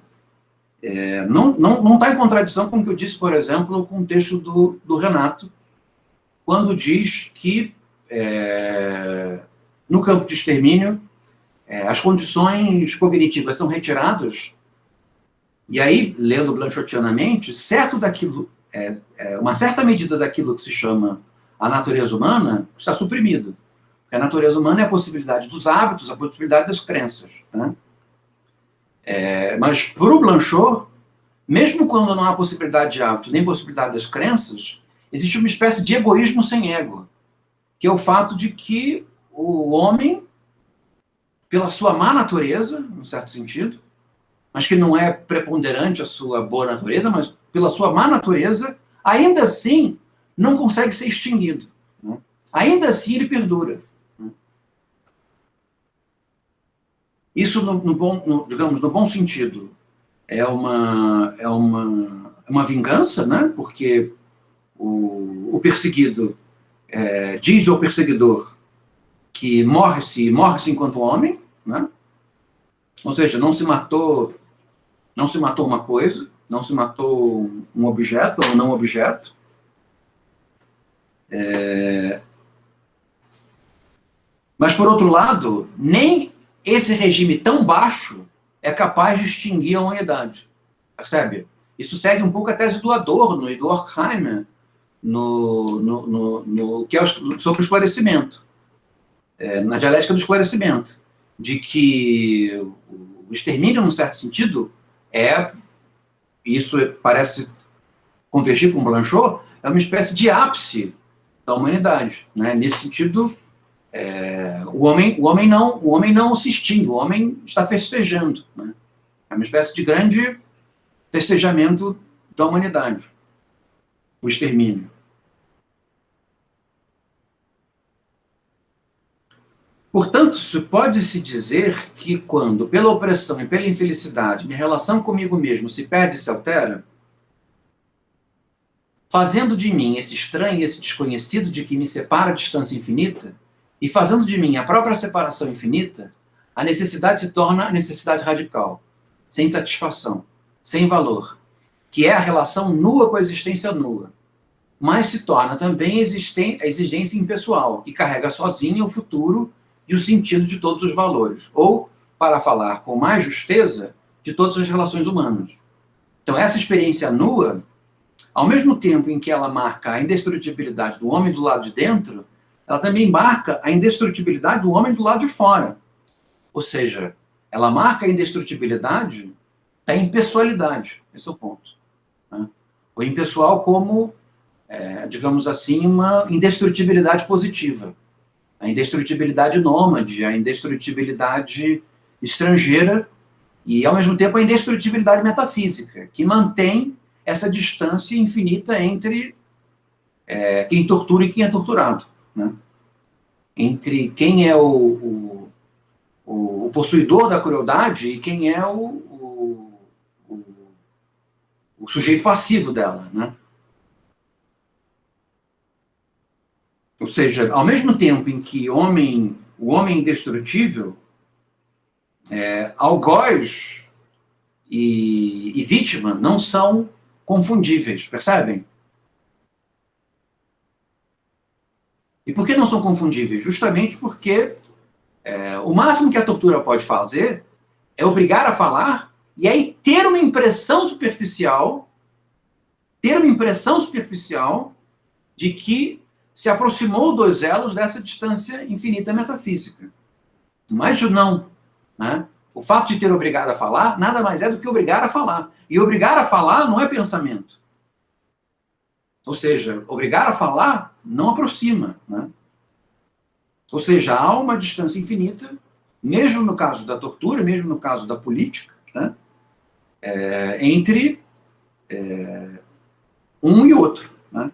não está em contradição com o que eu disse, por exemplo, com o texto do Renato, quando diz que no campo de extermínio as condições cognitivas são retiradas, e aí, lendo blanchotianamente, uma certa medida daquilo que se chama a natureza humana está suprimido. Porque a natureza humana é a possibilidade dos hábitos, a possibilidade das crenças, né? Mas, para o Blanchot, mesmo quando não há possibilidade de hábito, nem possibilidade das crenças, existe uma espécie de egoísmo sem ego, que é o fato de que o homem, pela sua má natureza, num certo sentido, mas que não é preponderante a sua boa natureza, mas pela sua má natureza, ainda assim não consegue ser extinguido, né? Ainda assim ele perdura, né? Isso, digamos, no bom sentido, é uma vingança, né? Porque o perseguido diz ao perseguidor que morre-se enquanto homem, né? Ou seja, não se matou uma coisa, não se matou um objeto ou não objeto. Mas, por outro lado, nem esse regime tão baixo é capaz de extinguir a humanidade. Percebe? Isso segue um pouco a tese do Adorno e do Horkheimer, que é sobre o esclarecimento, na dialética do esclarecimento, de que o extermínio, num certo sentido, isso parece convergir com Blanchot, é uma espécie de ápice da humanidade, né? Nesse sentido, o homem não se extingue, o homem está festejando, né? É uma espécie de grande festejamento da humanidade, o extermínio. Portanto, pode-se dizer que quando, pela opressão e pela infelicidade, minha relação comigo mesmo se perde e se altera, fazendo de mim esse estranho e esse desconhecido de que me separa a distância infinita, e fazendo de mim a própria separação infinita, a necessidade se torna a necessidade radical, sem satisfação, sem valor, que é a relação nua com a existência nua, mas se torna também a exigência impessoal, que carrega sozinha o futuro e o sentido de todos os valores, ou, para falar com mais justeza, de todas as relações humanas. Então, essa experiência nua, ao mesmo tempo em que ela marca a indestrutibilidade do homem do lado de dentro, ela também marca a indestrutibilidade do homem do lado de fora. Ou seja, ela marca a indestrutibilidade da impessoalidade. Esse é o ponto, né? O impessoal como, digamos assim, uma indestrutibilidade positiva. A indestrutibilidade nômade, a indestrutibilidade estrangeira e, ao mesmo tempo, a indestrutibilidade metafísica, que mantém essa distância infinita entre quem tortura e quem é torturado, né? Entre quem é o possuidor da crueldade e quem é o sujeito passivo dela, né? Ou seja, ao mesmo tempo em que o homem indestrutível, algoz e vítima não são confundíveis, percebem? E por que não são confundíveis? Justamente porque o máximo que a tortura pode fazer é obrigar a falar e aí ter uma impressão superficial de que se aproximou dos elos dessa distância infinita metafísica. Mas não, né? O fato de ter obrigado a falar nada mais é do que obrigar a falar. E obrigar a falar não é pensamento. Ou seja, obrigar a falar não aproxima, né? Ou seja, há uma distância infinita, mesmo no caso da tortura, mesmo no caso da política, né? Entre um e outro, né?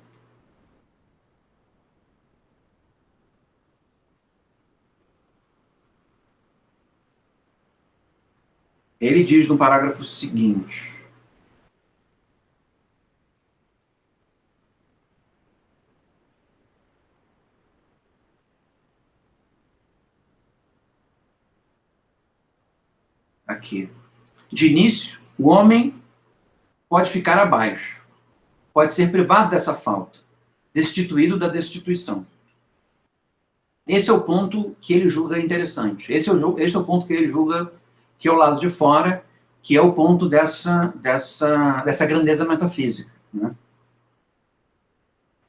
Ele diz no parágrafo seguinte: aqui, de início, o homem pode ficar abaixo, pode ser privado dessa falta, destituído da destituição. Esse é o ponto que ele julga interessante. Esse é o ponto que ele julga que é o lado de fora, que é o ponto dessa grandeza metafísica, né?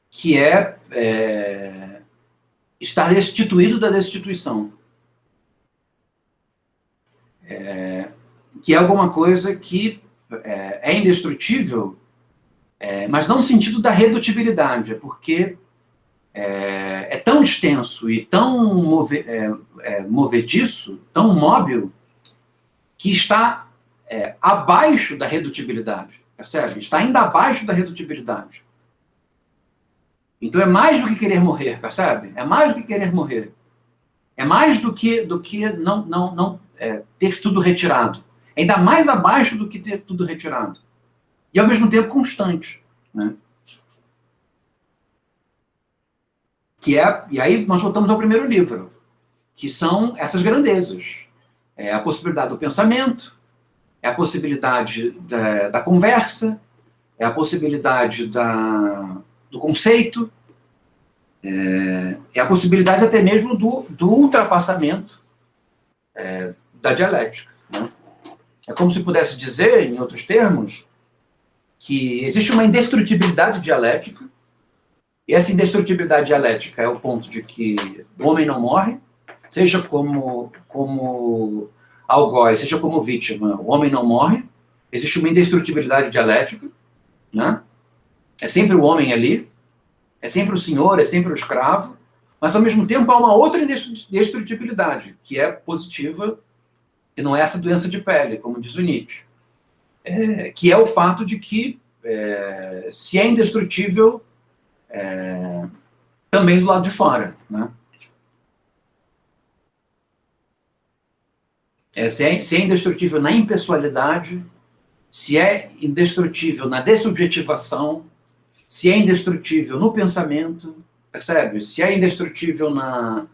Que estar destituído da destituição. Que é alguma coisa que é indestrutível, mas não no sentido da redutibilidade, porque é tão extenso e tão movediço, tão móvel, que está abaixo da redutibilidade, percebe? Está ainda abaixo da redutibilidade. Então é mais do que querer morrer, percebe? É mais do que querer morrer. É mais do que não ter tudo retirado. É ainda mais abaixo do que ter tudo retirado. E ao mesmo tempo constante, né? E aí nós voltamos ao primeiro livro, que são essas grandezas. É a possibilidade do pensamento, é a possibilidade da conversa, é a possibilidade do conceito, é a possibilidade até mesmo do ultrapassamento da dialética, né? É como se pudesse dizer, em outros termos, que existe uma indestrutibilidade dialética, e essa indestrutibilidade dialética é o ponto de que o homem não morre, seja como algoz, seja como vítima, o homem não morre, existe uma indestrutibilidade dialética, né? É sempre o homem ali, é sempre o senhor, é sempre o escravo, mas ao mesmo tempo há uma outra indestrutibilidade, que é positiva, que não é essa doença de pele, como diz o Nietzsche, que é o fato de que se é indestrutível também do lado de fora, né? Se é indestrutível na impessoalidade, se é indestrutível na dessubjetivação, se é indestrutível no pensamento, percebe? Se é indestrutível na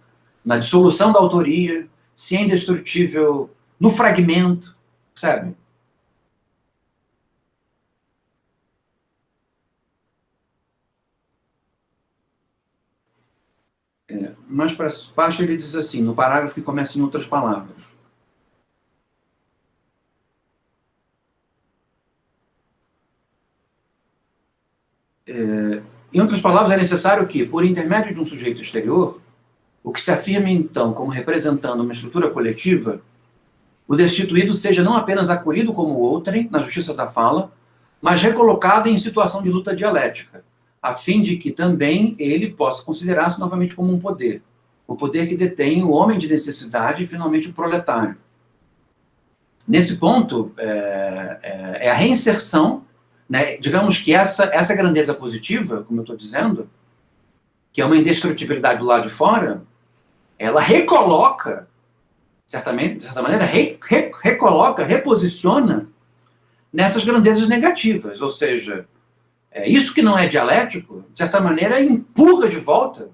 dissolução da autoria, se é indestrutível no fragmento, percebe? Mas para baixo ele diz assim, no parágrafo que começa em outras palavras. Em outras palavras, é necessário que, por intermédio de um sujeito exterior, o que se afirme, então, como representando uma estrutura coletiva, o destituído seja não apenas acolhido como outrem, na justiça da fala, mas recolocado em situação de luta dialética, a fim de que também ele possa considerar-se novamente como um poder. O poder que detém o homem de necessidade e, finalmente, o proletário. Nesse ponto, é a reinserção, né? Digamos que essa grandeza positiva, como eu estou dizendo, que é uma indestrutibilidade do lado de fora, ela recoloca, de certa maneira, recoloca, reposiciona nessas grandezas negativas. Ou seja, isso que não é dialético, de certa maneira, empurra de volta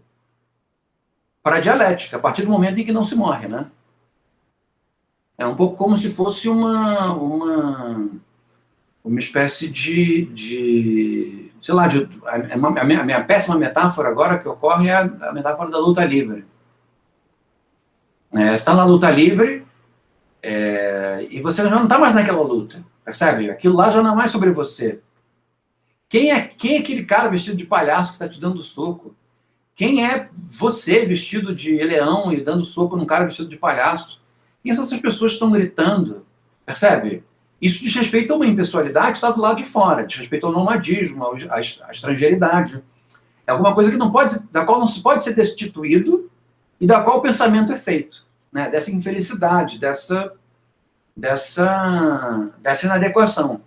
para a dialética, a partir do momento em que não se morre, né? É um pouco como se fosse uma espécie sei lá, a minha péssima metáfora agora que ocorre é a metáfora da luta livre. Você está na luta livre e você já não está mais naquela luta, percebe? Aquilo lá já não é mais sobre você. Quem é aquele cara vestido de palhaço que está te dando soco? Quem é você vestido de leão e dando soco num cara vestido de palhaço? E essas pessoas estão gritando, percebe? Isso diz respeito a uma impessoalidade que está do lado de fora, diz respeito ao nomadismo, à estrangeiridade. É alguma coisa da qual não se pode ser destituído e da qual o pensamento é feito, né? Dessa infelicidade, dessa inadequação.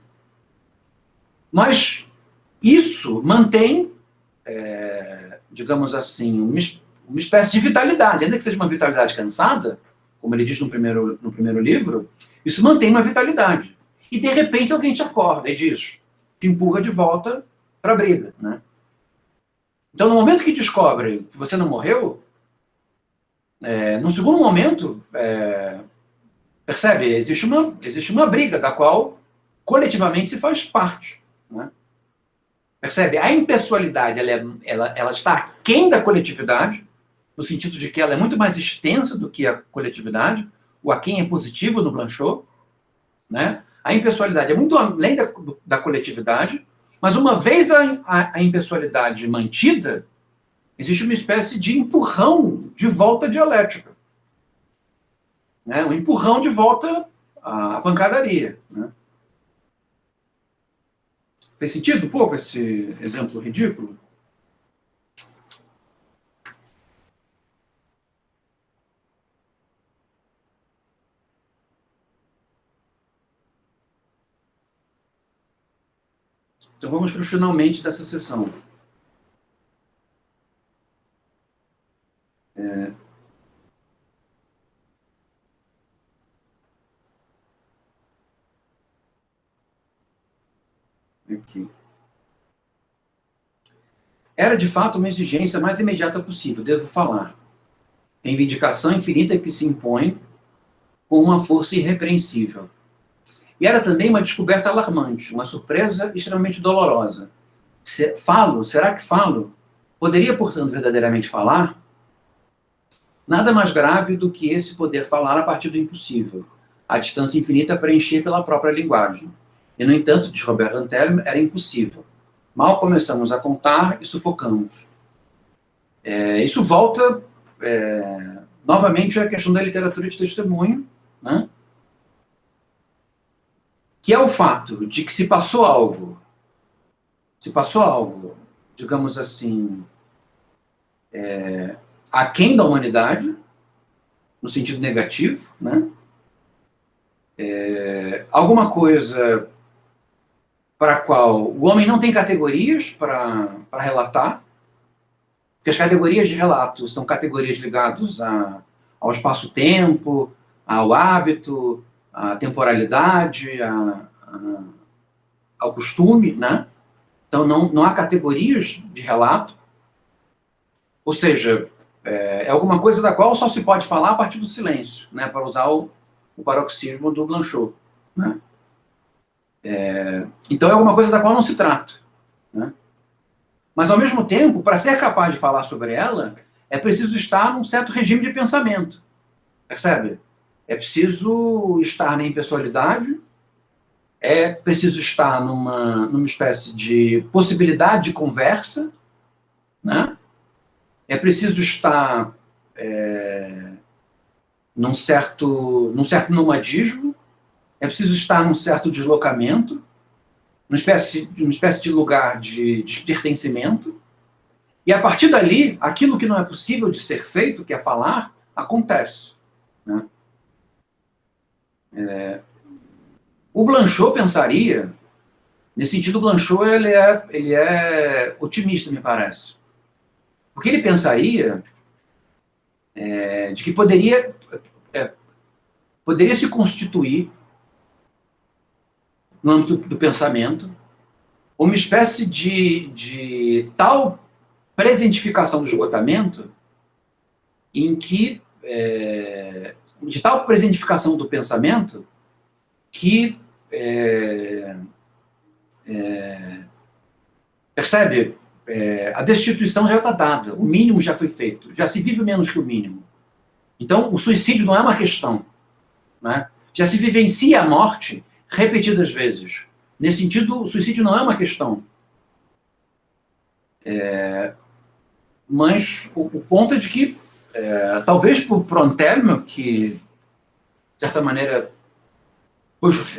Mas isso mantém, digamos assim, uma espécie de vitalidade, ainda que seja uma vitalidade cansada, como ele diz no primeiro livro, isso mantém uma vitalidade. E, de repente, alguém te acorda e diz, te empurra de volta para a briga, né? Então, no momento que descobre que você não morreu, no segundo momento, percebe, existe uma briga da qual coletivamente se faz parte, né? Percebe? A impessoalidade ela está aquém da coletividade, no sentido de que ela é muito mais extensa do que a coletividade. O aquém é positivo no Blanchot, né? A impessoalidade é muito além da coletividade, mas uma vez a impessoalidade mantida, existe uma espécie de empurrão de volta à dialética, né? Um empurrão de volta à pancadaria, né? Fez sentido um pouco esse exemplo ridículo? Então vamos para o finalmente dessa sessão. Aqui. Era, de fato, uma exigência mais imediata possível, devo falar. Reivindicação infinita que se impõe com uma força irrepreensível. E era também uma descoberta alarmante, uma surpresa extremamente dolorosa. Será que falo? Poderia, portanto, verdadeiramente falar? Nada mais grave do que esse poder falar a partir do impossível, a distância infinita preencher pela própria linguagem. E, no entanto, diz Robert Antelme, era impossível. Mal começamos a contar e sufocamos. Isso volta, novamente, à questão da literatura de testemunho, né? Que é o fato de que se passou algo, digamos assim, aquém da humanidade, no sentido negativo, né? Alguma coisa para a qual o homem não tem categorias para relatar, porque as categorias de relato são categorias ligadas ao espaço-tempo, ao hábito, à temporalidade, ao costume, né? Então não há categorias de relato, ou seja, é alguma coisa da qual só se pode falar a partir do silêncio, né? Para usar o paroxismo do Blanchot, né? Então é alguma coisa da qual não se trata, né? Mas, ao mesmo tempo, para ser capaz de falar sobre ela, é preciso estar num certo regime de pensamento, percebe? É preciso estar na impessoalidade, é preciso estar numa espécie de possibilidade de conversa, né? É preciso estar num certo nomadismo, é preciso estar num certo deslocamento, numa espécie de lugar de pertencimento, e a partir dali, aquilo que não é possível de ser feito, que é falar, acontece, né? O Blanchot pensaria, nesse sentido, o Blanchot ele é otimista, me parece, porque ele pensaria de que poderia se constituir no âmbito do pensamento, uma espécie de tal presentificação do esgotamento em que, de tal presentificação do pensamento que, percebe, a destituição já está dada, o mínimo já foi feito, já se vive menos que o mínimo. Então, o suicídio não é uma questão, né? Já se vivencia a morte repetidas vezes. Nesse sentido, o suicídio não é uma questão. Mas o ponto é de que, talvez por Antelme, que, de certa maneira,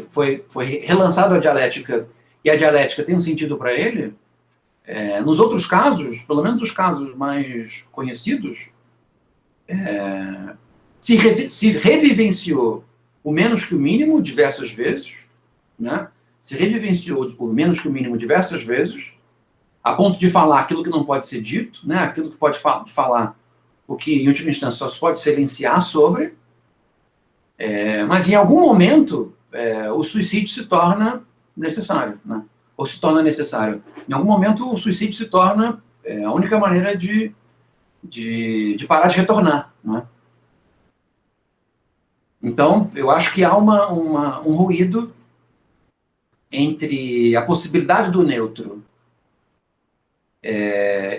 foi relançado a dialética, e a dialética tem um sentido para ele, nos outros casos, pelo menos os casos mais conhecidos, se revivenciou o menos que o mínimo diversas vezes, né? Se revivenciou o menos que o mínimo diversas vezes, a ponto de falar aquilo que não pode ser dito, né? Aquilo que pode falar, o que, em última instância, só se pode silenciar sobre, mas em algum momento o suicídio se torna necessário, né? Ou se torna necessário. Em algum momento o suicídio se torna a única maneira de parar de retornar, né? Então, eu acho que há um ruído entre a possibilidade do neutro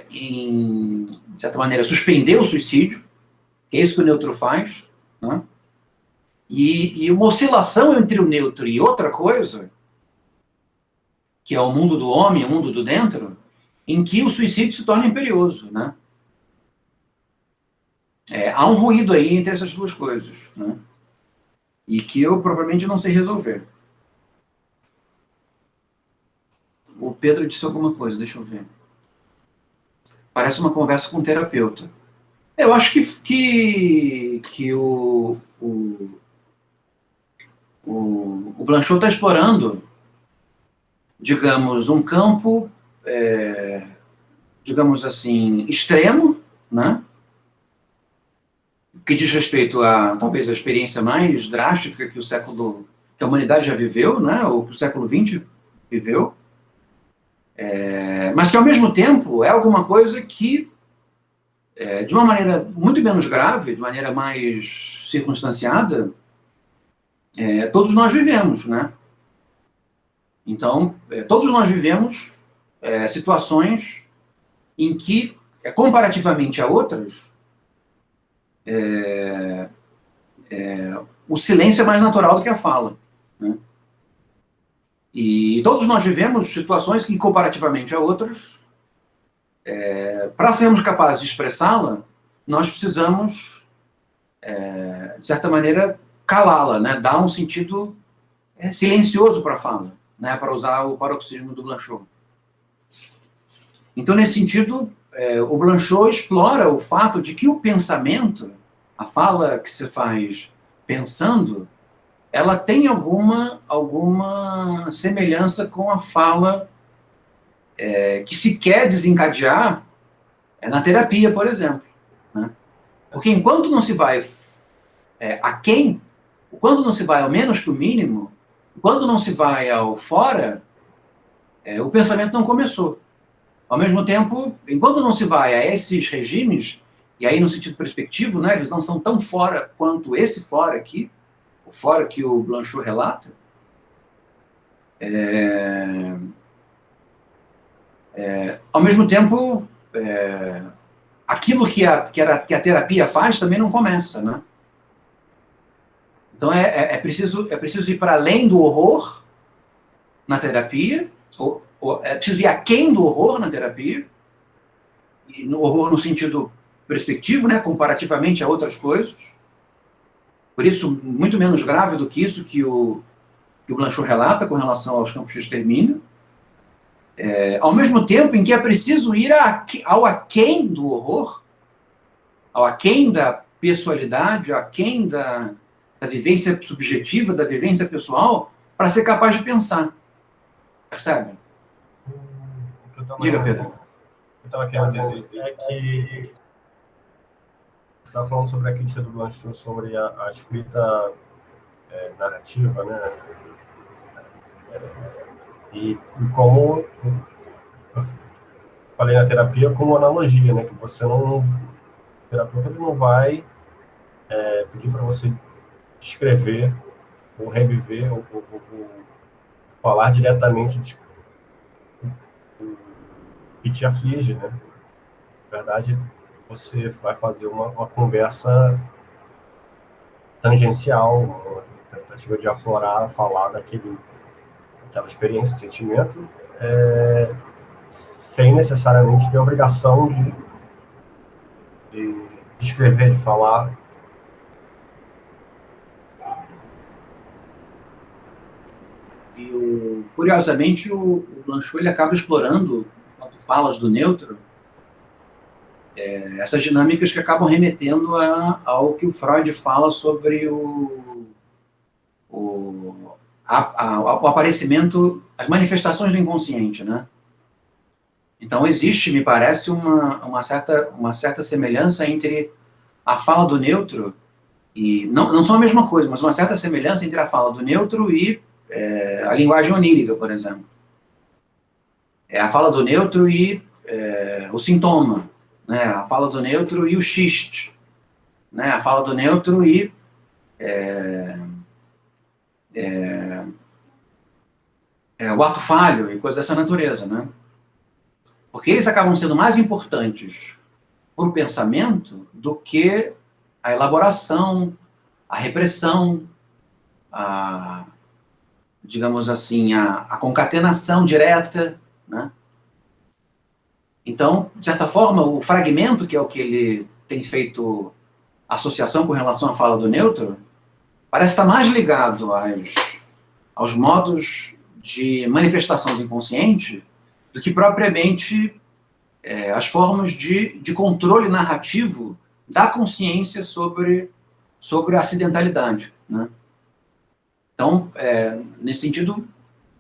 em, de certa maneira, suspender o suicídio, que é isso que o neutro faz, né? E uma oscilação entre o neutro e outra coisa, que é o mundo do homem, o mundo do dentro, em que o suicídio se torna imperioso, né? Há um ruído aí entre essas duas coisas, né? E que eu provavelmente não sei resolver. O Pedro disse alguma coisa, deixa eu ver. Parece uma conversa com um terapeuta. Eu acho que o Blanchot está explorando, digamos, um campo, digamos assim, extremo, né? Que diz respeito a, talvez, a experiência mais drástica que a humanidade já viveu, né? Ou que o século XX viveu, Mas que, ao mesmo tempo, é alguma coisa que, de uma maneira muito menos grave, de maneira mais circunstanciada, todos nós vivemos, né? Então, todos nós vivemos situações em que, comparativamente a outras, o silêncio é mais natural do que a fala, né? E todos nós vivemos situações que, comparativamente a outras, para sermos capazes de expressá-la, nós precisamos, de certa maneira, calá-la, né? Dar um sentido silencioso para a fala, né? Para usar o paroxismo do Blanchot. Então, nesse sentido, o Blanchot explora o fato de que o pensamento, a fala que se faz pensando, ela tem alguma semelhança com a fala que se quer desencadear na terapia, por exemplo, né? Porque enquanto não se vai aquém, quando não se vai ao menos que o mínimo, quando não se vai ao fora, o pensamento não começou. Ao mesmo tempo, enquanto não se vai a esses regimes, e aí no sentido perspectivo, né, eles não são tão fora quanto esse fora aqui, o fora que o Blanchot relata, ao mesmo tempo, aquilo que a terapia faz também não começa, né? Então é preciso ir para além do horror na terapia, é preciso ir aquém do horror na terapia, e no horror no sentido perspectivo, né, comparativamente a outras coisas. Por isso, muito menos grave do que isso que o Blanchot relata com relação aos campos de extermínio. Ao mesmo tempo em que é preciso ir ao aquém do horror, ao aquém da pessoalidade, ao aquém da vivência subjetiva, da vivência pessoal, para ser capaz de pensar. Percebe? Diga, Pedro. O que eu estava querendo dizer é que você estava falando sobre a crítica do Blanchot sobre a escrita narrativa, né? E como eu falei na terapia como analogia, né? Que você não... O terapeuta não vai pedir para você descrever ou reviver ou falar diretamente de que te aflige, né? Na verdade, você vai fazer uma conversa tangencial, uma tentativa de aflorar, falar daquela experiência, sentimento, sem necessariamente ter a obrigação de escrever, de falar. E, curiosamente, o Blanchot ele acaba explorando, enquanto falas do neutro, essas dinâmicas que acabam remetendo ao que o Freud fala sobre o aparecimento, as manifestações do inconsciente, né? Então, existe, me parece, uma certa semelhança entre a fala do neutro, e não são a mesma coisa, mas uma certa semelhança entre a fala do neutro e a linguagem onírica, por exemplo. A fala do neutro e o sintoma, né? A fala do neutro e o xiste, né? A fala do neutro e o ato falho e coisas dessa natureza, né? Porque eles acabam sendo mais importantes para o pensamento do que a elaboração, a repressão, digamos assim, a concatenação direta, né? Então, de certa forma, o fragmento, que é o que ele tem feito associação com relação à fala do neutro, parece estar mais ligado aos modos de manifestação do inconsciente do que propriamente as formas de controle narrativo da consciência sobre a acidentalidade, né? Então, nesse sentido,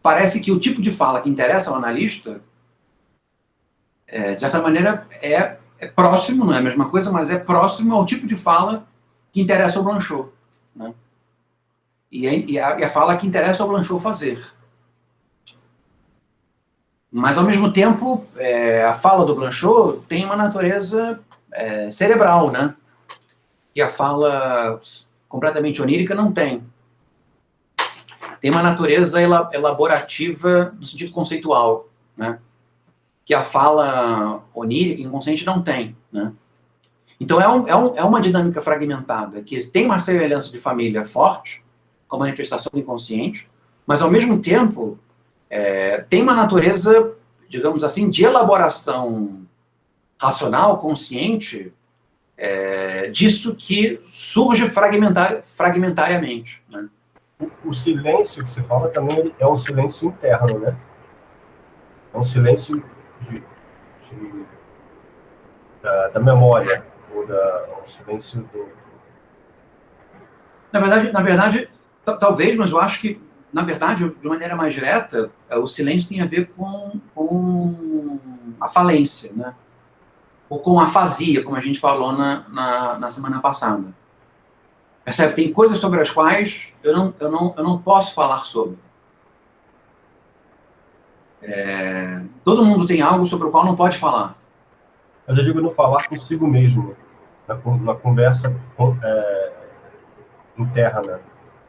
parece que o tipo de fala que interessa ao analista, de certa maneira, é próximo, não é a mesma coisa, mas é próximo ao tipo de fala que interessa ao Blanchot, né? E a fala que interessa ao Blanchot fazer. Mas, ao mesmo tempo, a fala do Blanchot tem uma natureza cerebral, né? Que a fala completamente onírica não tem. Tem uma natureza elaborativa no sentido conceitual, né? Que a fala onírica, inconsciente, não tem, né? Então, é uma dinâmica fragmentada, que tem uma semelhança de família forte, com a manifestação do inconsciente, mas, ao mesmo tempo, tem uma natureza, digamos assim, de elaboração racional, consciente, disso que surge fragmentariamente, né? O silêncio que você fala também é um silêncio interno, né? É um silêncio da memória, ou um silêncio do... Na verdade, talvez, mas eu acho que, na verdade, de maneira mais direta, o silêncio tem a ver com a falência, né? Ou com a afasia, como a gente falou na semana passada. Percebe? Tem coisas sobre as quais eu não posso falar sobre. Todo mundo tem algo sobre o qual não pode falar. Mas eu digo não falar consigo mesmo, na conversa interna.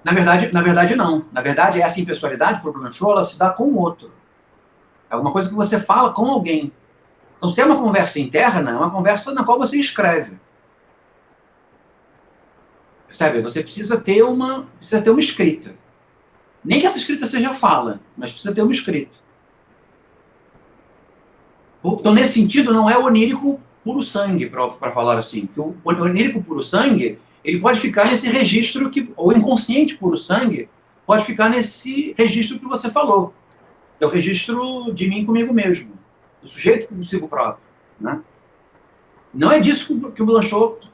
Na verdade, não. Na verdade, essa impessoalidade, por Blanchot, ela se dá com o outro. É alguma coisa que você fala com alguém. Então, se tem uma conversa interna, é uma conversa na qual você escreve. Percebe? Você precisa ter uma escrita. Nem que essa escrita seja fala, mas precisa ter uma escrita. Então, nesse sentido, não é onírico puro sangue, para falar assim. Porque o onírico puro sangue, ele pode ficar nesse registro, ou inconsciente puro sangue, pode ficar nesse registro que você falou. É o registro de mim comigo mesmo, do sujeito consigo próprio, né? Não é disso que o Blanchot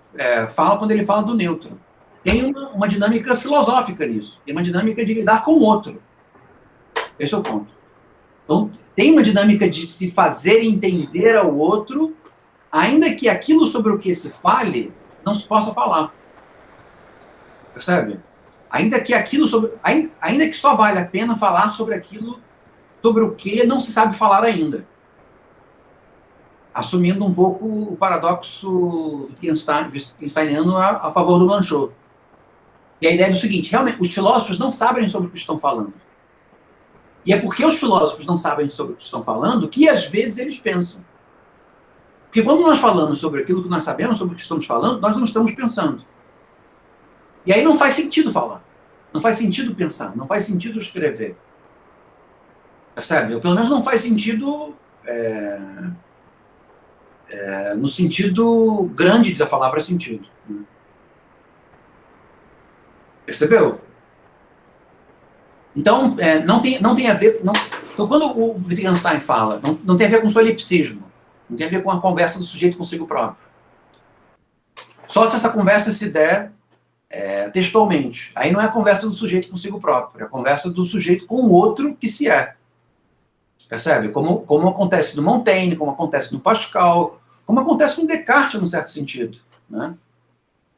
fala quando ele fala do neutro. Tem uma dinâmica filosófica nisso, tem uma dinâmica de lidar com o outro. Esse é o ponto. Então, tem uma dinâmica de se fazer entender ao outro, ainda que aquilo sobre o que se fale não se possa falar. Percebe? Ainda que só vale a pena falar sobre aquilo sobre o que não se sabe falar ainda. Assumindo um pouco o paradoxo wittgensteiniano a favor do Blanchot. E a ideia é do seguinte: realmente, os filósofos não sabem sobre o que estão falando. E é porque os filósofos não sabem sobre o que estão falando que, às vezes, eles pensam. Porque quando nós falamos sobre aquilo que nós sabemos, sobre o que estamos falando, nós não estamos pensando. E aí não faz sentido falar. Não faz sentido pensar. Não faz sentido escrever. Percebe? Ou pelo menos não faz sentido no sentido grande da palavra sentido. Percebeu? Então, não tem a ver... Então, quando o Wittgenstein fala, não tem a ver com solipsismo, não tem a ver com a conversa do sujeito consigo próprio. Só se essa conversa se der textualmente. Aí não é a conversa do sujeito consigo próprio, é a conversa do sujeito com o outro que se é. Percebe? Como acontece no Montaigne, como acontece no Pascal, como acontece no Descartes, num certo sentido. Né?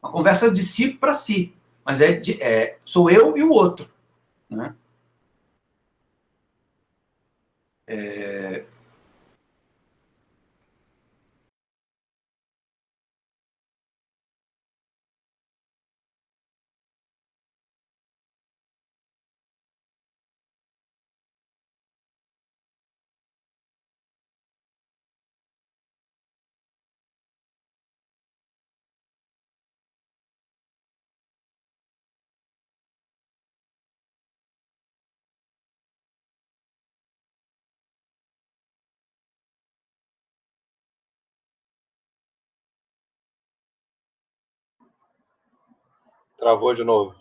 Uma conversa de si para si. Mas sou eu e o outro. Né? Travou de novo.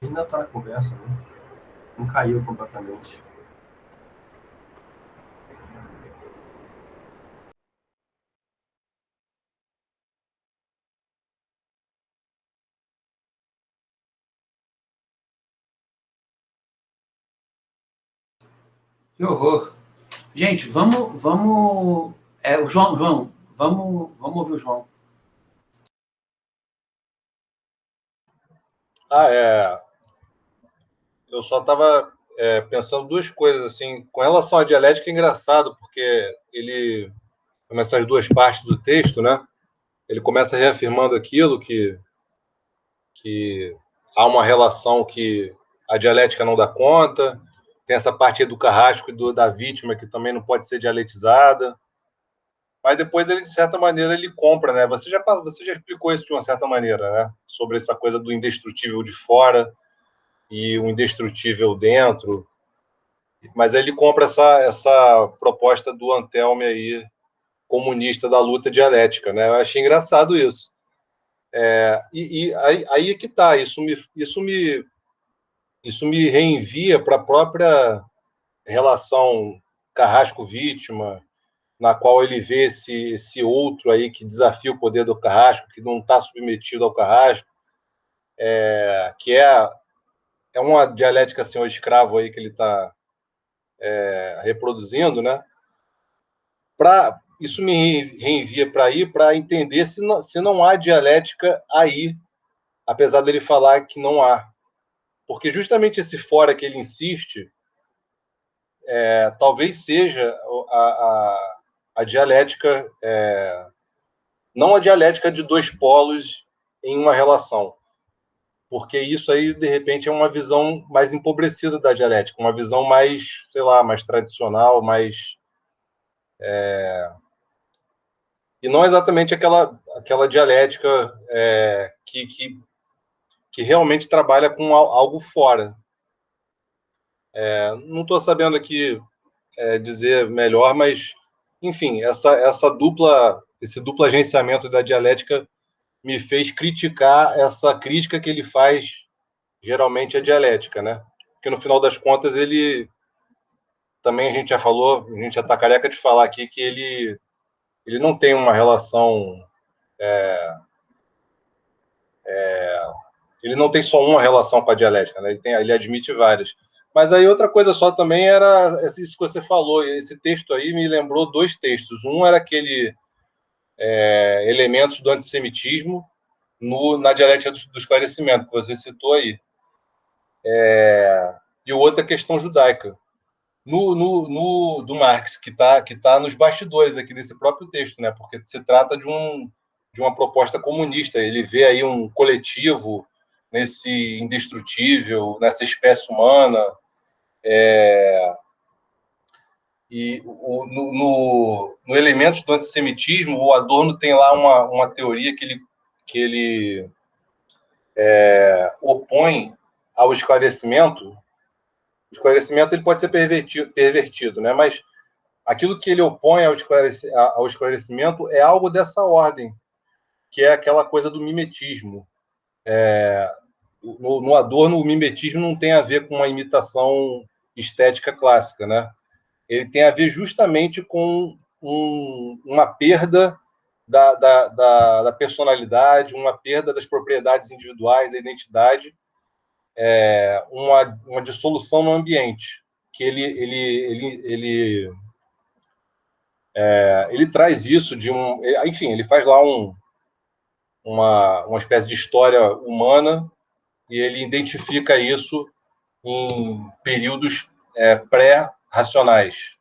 Ainda está na conversa, né? Não caiu completamente. Que horror. Gente, vamos... o João, vamos ouvir o João. Eu só estava pensando duas coisas, assim, com relação à dialética é engraçado, porque ele, nessas duas partes do texto, né, ele começa reafirmando aquilo que há uma relação que a dialética não dá conta, tem essa parte aí do carrasco e da vítima que também não pode ser dialetizada, mas depois ele, de certa maneira, ele compra, né? Você já explicou isso de uma certa maneira, né? Sobre essa coisa do indestrutível de fora e o indestrutível dentro, mas ele compra essa proposta do Antelme aí, comunista da luta dialética, né? Eu achei engraçado isso. Aí é que tá, isso me reenvia para a própria relação Carrasco-vítima, na qual ele vê esse outro aí que desafia o poder do Carrasco, que não está submetido ao Carrasco, que é uma dialética senhor escravo aí que ele está reproduzindo, né? Isso me reenvia para aí, para entender se não há dialética aí, apesar dele falar que não há. Porque justamente esse fora que ele insiste, talvez seja a dialética, não a dialética de dois polos em uma relação, porque isso aí, de repente, é uma visão mais empobrecida da dialética, uma visão mais, sei lá, mais tradicional, mais... E não exatamente aquela dialética que realmente trabalha com algo fora. Não estou sabendo aqui dizer melhor, mas, enfim, esse duplo agenciamento da dialética me fez criticar essa crítica que ele faz, geralmente, à dialética, né? Porque, no final das contas, ele... Também a gente já falou, a gente já está careca de falar aqui que ele não tem uma relação... ele não tem só uma relação com a dialética, né? Ele admite várias. Mas aí outra coisa só também era isso que você falou. Esse texto aí me lembrou dois textos. Um era aquele elementos do antissemitismo na dialética do esclarecimento, que você citou aí. E o outro é a questão judaica. Do Marx, que tá nos bastidores aqui desse próprio texto, né? Porque se trata de uma proposta comunista. Ele vê aí um coletivo nesse indestrutível, nessa espécie humana. E no Elementos do Antissemitismo, o Adorno tem lá uma teoria que ele opõe ao esclarecimento. O esclarecimento ele pode ser pervertido, né? Mas aquilo que ele opõe ao esclarecimento é algo dessa ordem, que é aquela coisa do mimetismo. No Adorno, o mimetismo não tem a ver com uma imitação estética clássica, né? Ele tem a ver justamente com uma perda da personalidade, uma perda das propriedades individuais, da identidade, uma dissolução no ambiente, que ele traz isso enfim, ele faz lá uma espécie de história humana e ele identifica isso em períodos pré-racionais.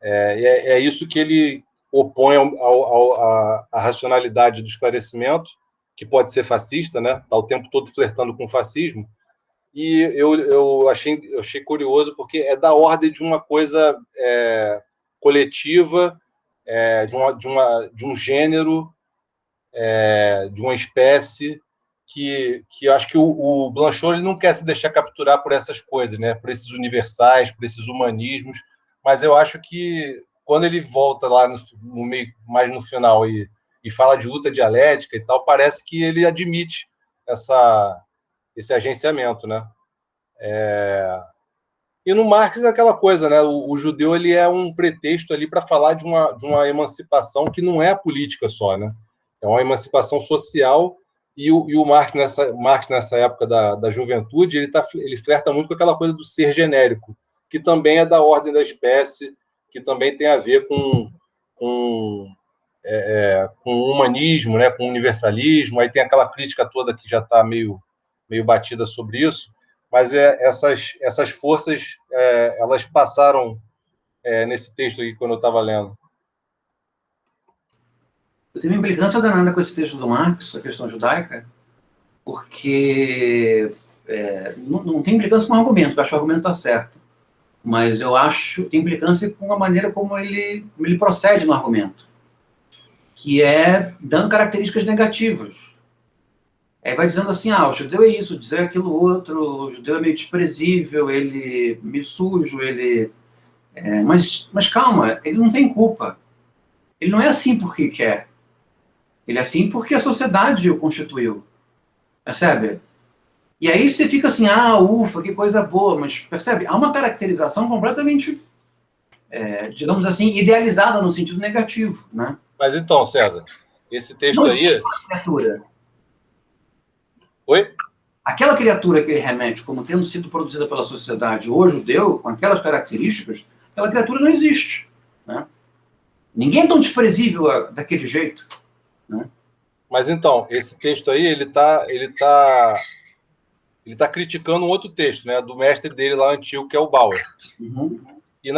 É isso que ele opõe à racionalidade do esclarecimento, que pode ser fascista, né? Está o tempo todo flertando com o fascismo. E eu achei curioso, porque é da ordem de uma coisa coletiva, de um gênero, de uma espécie, que eu acho que o Blanchot ele não quer se deixar capturar por essas coisas, né? Por esses universais, por esses humanismos, mas eu acho que quando ele volta lá no meio, mais no final, e fala de luta dialética e tal, parece que ele admite esse agenciamento, né? E no Marx é aquela coisa, né? O judeu ele é um pretexto ali para falar de uma emancipação que não é a política só, né? É uma emancipação social. E o Marx nessa época da juventude, ele flerta muito com aquela coisa do ser genérico, que também é da ordem da espécie, que também tem a ver com o humanismo, né, com o universalismo. Aí tem aquela crítica toda que já está meio meio batida sobre isso, mas essas forças, elas passaram nesse texto aqui, quando eu estava lendo. Eu tenho uma implicância danada com esse texto do Marx, a questão judaica, porque não tem implicância com o argumento, eu acho que o argumento está certo, mas eu acho que tem implicância com a maneira como ele procede no argumento, que é dando características negativas. Aí vai dizendo assim, o judeu é isso, dizer aquilo outro, o judeu é meio desprezível, ele é meio sujo, ele... mas calma, ele não tem culpa. Ele não é assim porque quer. Ele é assim porque a sociedade o constituiu. Percebe? E aí você fica assim, ufa, que coisa boa, mas percebe? Há uma caracterização completamente, digamos assim, idealizada no sentido negativo, né? Mas então, César, esse texto não aí... Criatura. Oi? Aquela criatura que ele remete como tendo sido produzida pela sociedade, o judeu, com aquelas características, aquela criatura não existe, né? Ninguém é tão desprezível daquele jeito, né? Mas então, esse texto aí, ele tá criticando um outro texto, né, do mestre dele lá antigo, que é o Bauer. Uhum. E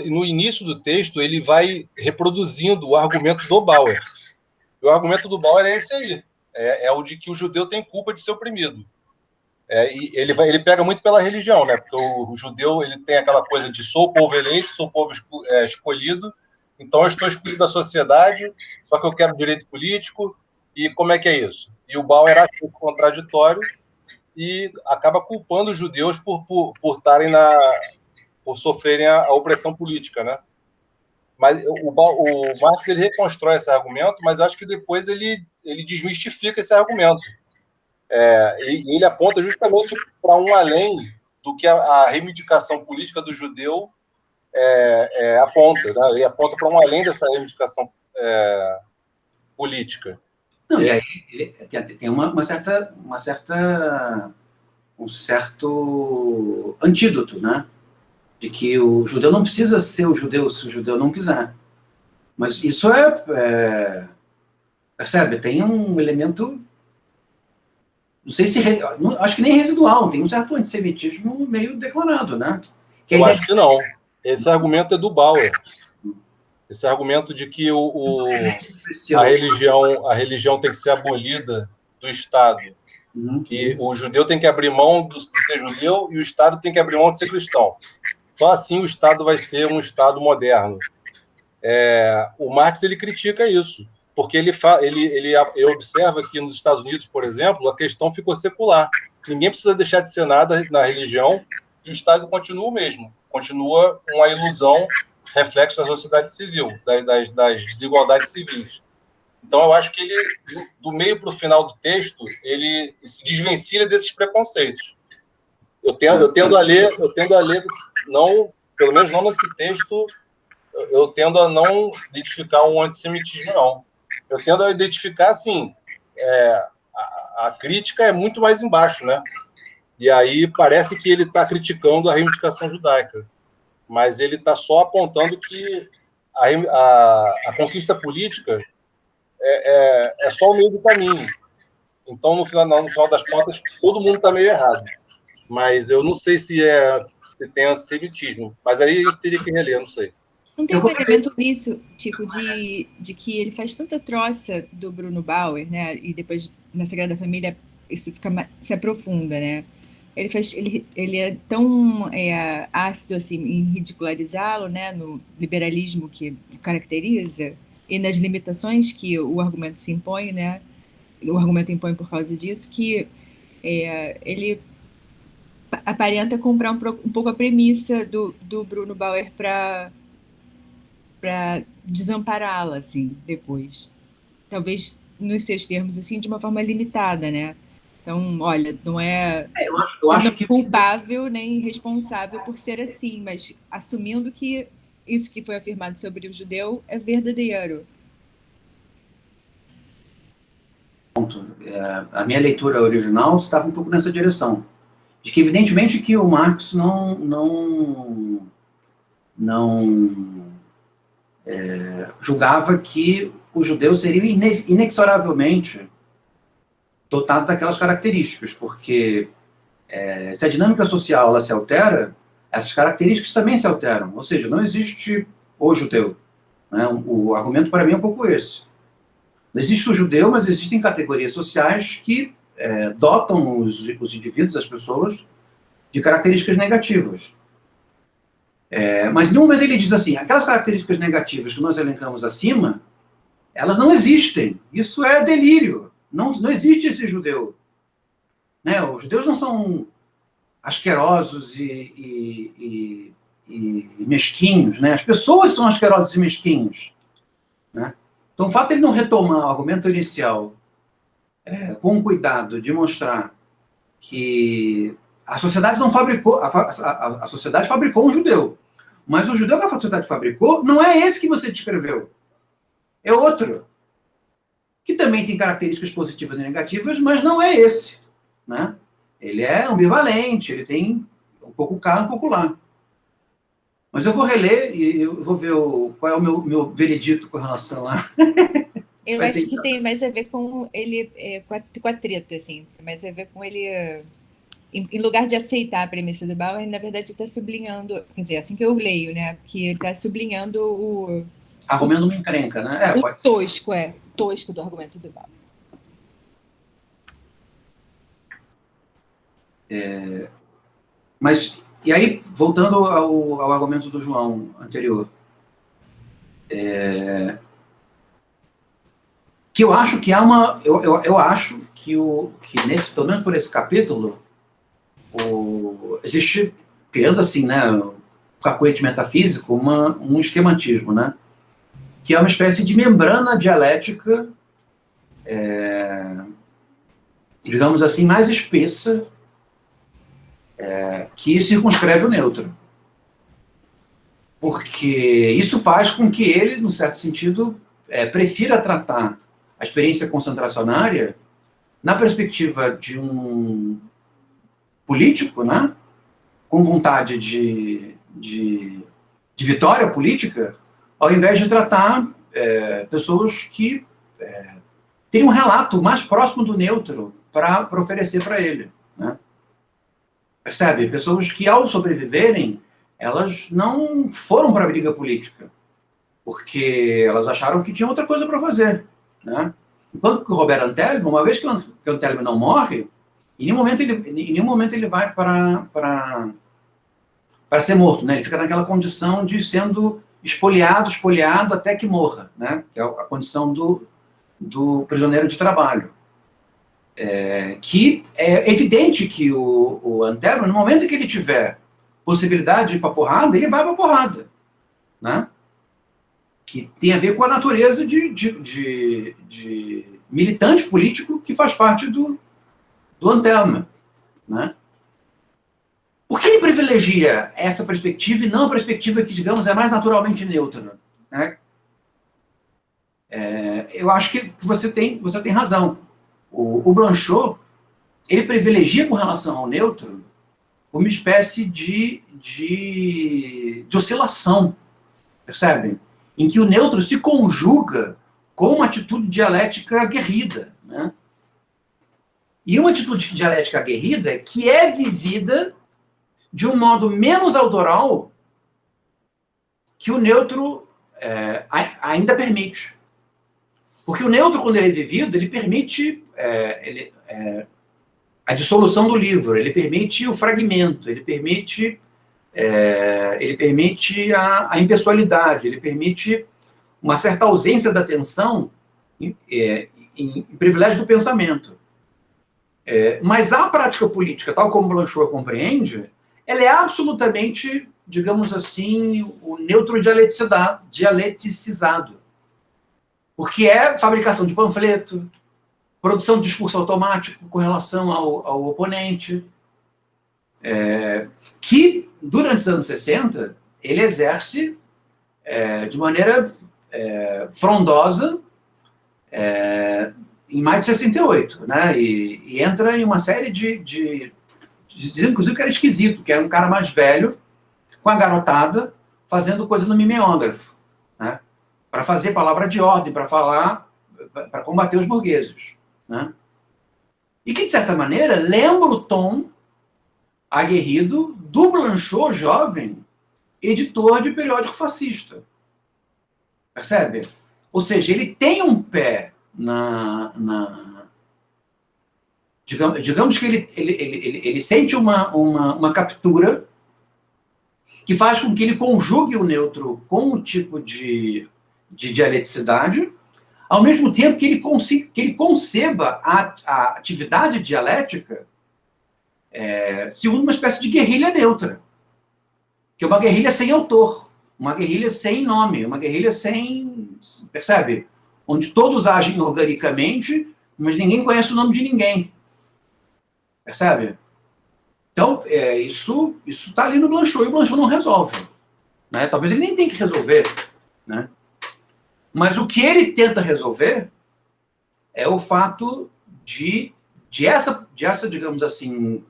no início do texto, ele vai reproduzindo o argumento do Bauer. E o argumento do Bauer é esse aí. É o de que o judeu tem culpa de ser oprimido. E ele pega muito pela religião, né? Porque o judeu ele tem aquela coisa de sou o povo eleito, sou o povo escolhido, então eu estou excluído da sociedade, só que eu quero direito político, e como é que é isso? E o Bauer acha isso contraditório e acaba culpando os judeus por sofrerem a opressão política, né? Mas o Marx ele reconstrói esse argumento, mas eu acho que depois ele desmistifica esse argumento. E ele aponta justamente para um além do que a reivindicação política do judeu aponta, né? Ele aponta para um além dessa reivindicação política. Não, e aí ele tem um certo antídoto, né? De que o judeu não precisa ser o judeu se o judeu não quiser. Mas isso percebe? Tem um elemento, não sei se, acho que nem residual, tem um certo antissemitismo meio declarado, né? Eu acho que não. Esse argumento é do Bauer. Esse argumento de que a religião tem que ser abolida do Estado. E o judeu tem que abrir mão de ser judeu e o Estado tem que abrir mão de ser cristão. Só assim o Estado vai ser um Estado moderno. O Marx ele critica isso, porque ele observa que nos Estados Unidos, por exemplo, a questão ficou secular. Ninguém precisa deixar de ser nada na religião e o Estado continua o mesmo. Continua uma ilusão, reflexo da sociedade civil, das desigualdades civis. Então, eu acho que ele, do meio para o final do texto, ele se desvencilha desses preconceitos. Eu tendo a ler, não, pelo menos não nesse texto, eu tendo a não identificar um antissemitismo, não. Eu tendo a identificar, assim, a crítica é muito mais embaixo, né? E aí parece que ele está criticando a reivindicação judaica, mas ele está só apontando que a conquista política é só o meio do caminho. Então, no final das contas, todo mundo está meio errado. Mas eu não sei se tem antissemitismo. Mas aí eu teria que reler, não sei. Não tem um elemento nisso, Tico, de que ele faz tanta troça do Bruno Bauer, né? E depois, na Sagrada Família, isso se aprofunda, né? Ele é tão ácido assim, em ridicularizá-lo, né? No liberalismo que o caracteriza e nas limitações que o argumento se impõe, né? O argumento impõe por causa disso, que ele aparenta comprar um pouco a premissa do Bruno Bauer para desampará-la, assim, depois. Talvez, nos seus termos, assim, de uma forma limitada, né? Então, olha, não é eu acho que culpável nem responsável por ser assim, mas assumindo que isso que foi afirmado sobre o judeu é verdadeiro. A minha leitura original estava um pouco nessa direção, de que evidentemente que o Marx não julgava que os judeus seriam inexoravelmente dotado daquelas características, porque se a dinâmica social ela se altera, essas características também se alteram. Ou seja, não existe o judeu. Né? O argumento para mim é um pouco esse. Não existe o judeu, mas existem categorias sociais que dotam os indivíduos, as pessoas, de características negativas. Mas, no momento, ele diz assim, aquelas características negativas que nós elencamos acima, elas não existem. Isso é delírio. Não existe esse judeu. Né? Os judeus não são asquerosos e mesquinhos. Né? As pessoas são asquerosos e mesquinhos. Né? Então, o fato de ele não retomar o argumento inicial com cuidado de mostrar que a sociedade não fabricou, a sociedade fabricou um judeu, mas o judeu que a sociedade fabricou não é esse que você descreveu, é outro, que também tem características positivas e negativas, mas não é esse, né? Ele é ambivalente, ele tem um pouco cá, um pouco lá. Mas eu vou reler e eu vou ver qual é o meu veredito com relação lá. Eu acho que tem mais a ver com ele, com a treta, assim, tem mais a ver com ele, em lugar de aceitar a premissa do Bauer, na verdade está sublinhando, quer dizer, assim que eu leio, né, que ele está sublinhando o... Argumento uma encrenca, né? Tosco do argumento do Bauer. Mas, e aí, voltando ao argumento do João anterior, que eu acho que há uma... Eu acho que nesse, pelo menos por esse capítulo, existe, criando assim, né, um cacoete metafísico, um esquematismo, né, que é uma espécie de membrana dialética, digamos assim, mais espessa, que circunscreve o neutro. Porque isso faz com que ele, num certo sentido, prefira tratar a experiência concentracionária na perspectiva de um político, né, com vontade de vitória política, ao invés de tratar pessoas que têm um relato mais próximo do neutro para oferecer para ele. Né? Percebe? Pessoas que, ao sobreviverem, elas não foram para a briga política, porque elas acharam que tinha outra coisa para fazer. Né? Enquanto que o Robert Antelmo, uma vez que o Antelmo não morre, em nenhum momento ele vai para ser morto, né? Ele fica naquela condição de sendo espoliado até que morra, né? Que é a condição do prisioneiro de trabalho. Que é evidente que o Antelmo, no momento em que ele tiver possibilidade de ir para a porrada, ele vai para a porrada, né? Que tem a ver com a natureza de militante político que faz parte do Antelmo, né? Por que ele privilegia essa perspectiva e não a perspectiva que, digamos, é mais naturalmente neutra? Né? Eu acho que você tem razão. O Blanchot, ele privilegia com relação ao neutro uma espécie de oscilação, percebe? Em que o neutro se conjuga com uma atitude dialética aguerrida, né? E uma atitude dialética aguerrida que é vivida de um modo menos autoral que o neutro ainda permite. Porque o neutro, quando ele é vivido, ele permite a dissolução do livro, ele permite o fragmento, ele permite a impessoalidade, ele permite uma certa ausência da atenção em privilégio do pensamento. Mas a prática política, tal como Blanchot compreende, ela é absolutamente, digamos assim, o neutro dialeticizado. Porque é fabricação de panfleto, produção de discurso automático com relação ao oponente, que, durante os anos 60, ele exerce de maneira frondosa em maio de 68, né? E entra em uma série de inclusive que era esquisito, que era um cara mais velho, com a garotada, fazendo coisa no mimeógrafo, né? Para fazer palavra de ordem, para combater os burgueses, né? e que, de certa maneira, lembra o tom aguerrido do Blanchot jovem, editor de periódico fascista. Percebe? Ou seja, ele tem um pé digamos que ele sente uma captura que faz com que ele conjugue o neutro com um tipo de dialeticidade, ao mesmo tempo que ele conceba a atividade dialética segundo uma espécie de guerrilha neutra, que é uma guerrilha sem autor, uma guerrilha sem nome, uma guerrilha sem... Percebe? Onde todos agem organicamente, mas ninguém conhece o nome de ninguém. Percebe? Então, isso está ali no Blanchot, e o Blanchot não resolve. Né? Talvez ele nem tenha que resolver. Né? Mas o que ele tenta resolver é o fato de essa, digamos assim,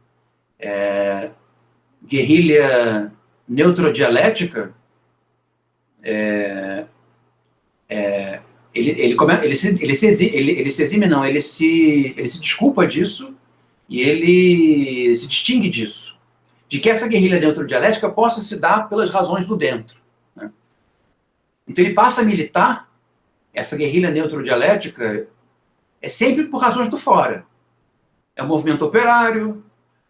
guerrilha neutrodialética, ele se exime, não, ele se desculpa disso e ele se distingue disso, de que essa guerrilha neutrodialética possa se dar pelas razões do dentro. Né? Então ele passa a militar, essa guerrilha neutrodialética é sempre por razões do fora. É o movimento operário,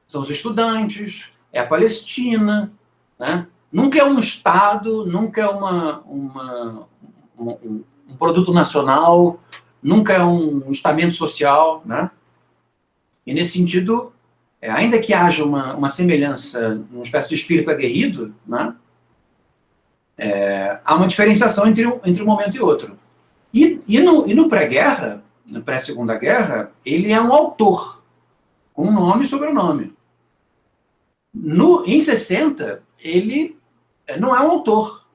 são os estudantes, é a Palestina, né? Nunca é um Estado, nunca é um produto nacional, nunca é um estamento social, né? E nesse sentido, ainda que haja uma semelhança, uma espécie de espírito aguerrido, né? Há uma diferenciação entre um momento e outro. E no pré-guerra, no pré-segunda guerra, ele é um autor, com nome e sobrenome. Em 60, ele não é um autor.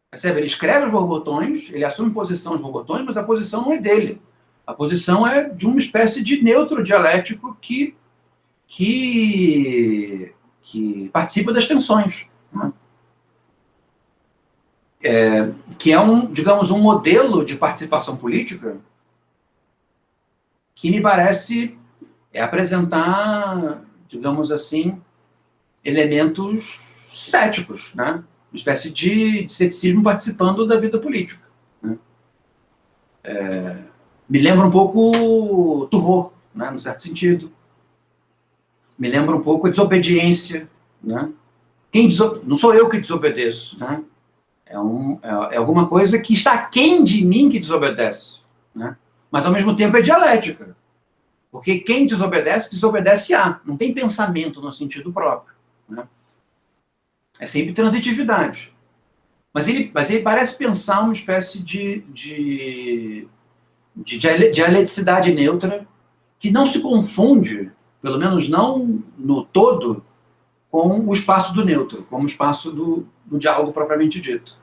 Percebe? Ele escreve os borbotões, ele assume posição nos borbotões, mas a posição não é dele. A posição é de uma espécie de neutro dialético que participa das tensões. Né? Que é digamos, um modelo de participação política que me parece apresentar, digamos assim, elementos céticos, né? Uma espécie de ceticismo participando da vida política. Né? Me lembra um pouco Turreau, né? No certo sentido. Me lembra um pouco a desobediência. Né? Não sou eu que desobedeço. Né? É alguma coisa que está aquém de mim que desobedece. Né? Mas, ao mesmo tempo, é dialética. Porque quem desobedece a. Não tem pensamento no sentido próprio. Né? É sempre transitividade. Mas ele parece pensar uma espécie de dialeticidade neutra que não se confunde, pelo menos não no todo, com o espaço do neutro, como o espaço do diálogo propriamente dito.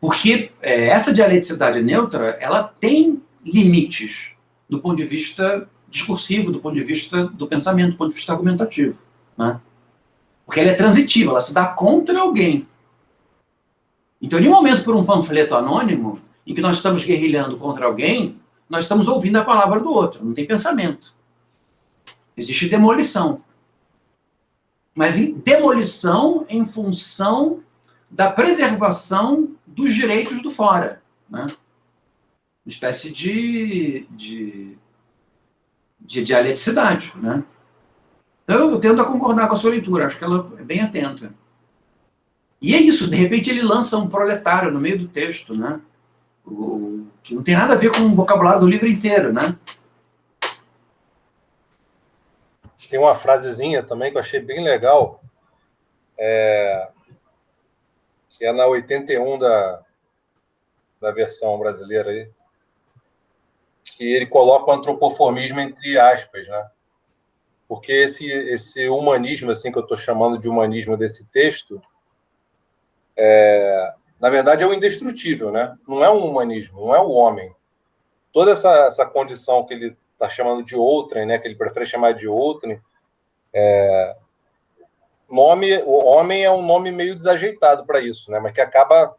Porque essa dialeticidade neutra, ela tem limites do ponto de vista discursivo, do ponto de vista do pensamento, do ponto de vista argumentativo. Né? Porque ela é transitiva, ela se dá contra alguém. Então, em um momento, por um panfleto anônimo, em que nós estamos guerrilhando contra alguém, nós estamos ouvindo a palavra do outro, não tem pensamento. Existe demolição. Mas demolição em função da preservação dos direitos do fora. Né? Uma espécie de dialeticidade. Né? Então, eu tendo a concordar com a sua leitura, acho que ela é bem atenta. E é isso, de repente ele lança um proletário no meio do texto, né? Que não tem nada a ver com o vocabulário do livro inteiro, né? Tem uma frasezinha também que eu achei bem legal, que é na 81 da versão brasileira aí, que ele coloca o antropoformismo entre aspas, né? Porque esse humanismo, assim, que eu estou chamando de humanismo desse texto, na verdade é o indestrutível, né? Não é um humanismo, não é o homem. Toda essa condição que ele está chamando de outrem, né? Que ele prefere chamar de outrem, o homem é um nome meio desajeitado para isso, né? Mas que acaba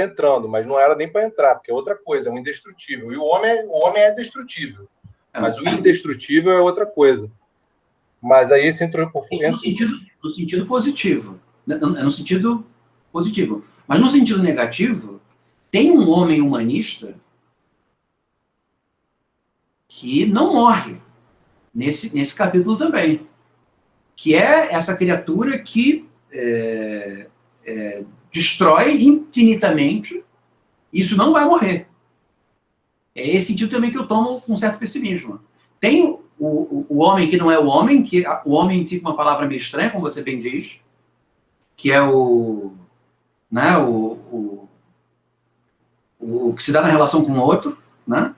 entrando, mas não era nem para entrar, porque é outra coisa, é um indestrutível. E o homem é destrutível. Mas o indestrutível é outra coisa. Mas aí esse no sentido positivo. No sentido positivo. Mas no sentido negativo, tem um homem humanista que não morre nesse capítulo também. Que é essa criatura que destrói infinitamente, e isso não vai morrer. É esse sentido também que eu tomo com certo pessimismo. Tem o homem que não é o homem, que o homem fica uma palavra meio estranha, como você bem diz, que é o que se dá na relação com o outro, né?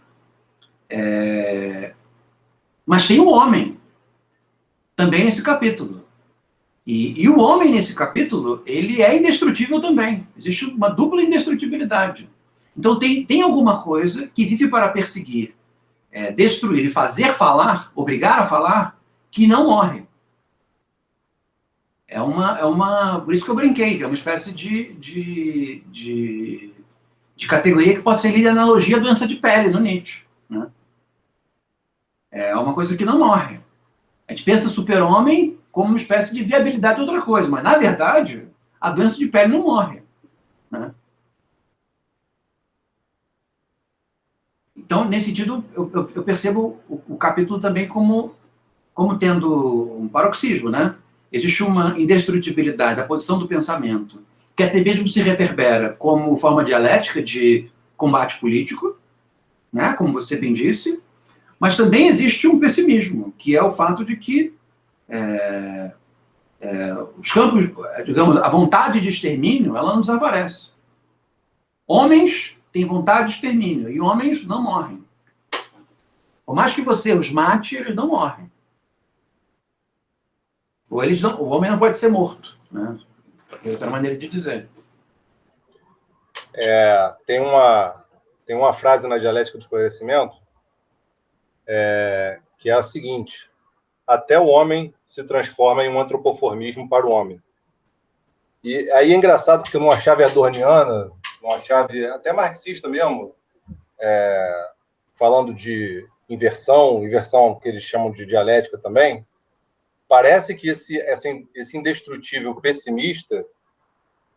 Mas tem o homem também nesse capítulo. E o homem nesse capítulo, ele é indestrutível também. Existe uma dupla indestrutibilidade. Então tem alguma coisa que vive para perseguir, destruir e fazer falar, obrigar a falar, que não morre. Por isso que eu brinquei, que é uma espécie de categoria que pode ser lida em analogia à doença de pele, no Nietzsche. Né? É uma coisa que não morre. A gente pensa super-homem como uma espécie de viabilidade de outra coisa, mas, na verdade, a doença de pele não morre. Né? Então, nesse sentido, eu percebo o capítulo também como tendo um paroxismo, né? Existe uma indestrutibilidade da posição do pensamento, que até mesmo se reverbera como forma dialética de combate político, né? Como você bem disse, mas também existe um pessimismo, que é o fato de que os campos, digamos, a vontade de extermínio, ela não desaparece. Homens têm vontade de extermínio, e homens não morrem. Por mais que você os mate, eles não morrem. Ou o homem não pode ser morto. Né? É outra maneira de dizer. Tem uma frase na dialética do esclarecimento que é a seguinte: até o homem se transforma em um antropoformismo para o homem. E aí é engraçado, porque numa chave adorniana, numa chave até marxista mesmo, falando de inversão que eles chamam de dialética também, parece que esse indestrutível pessimista,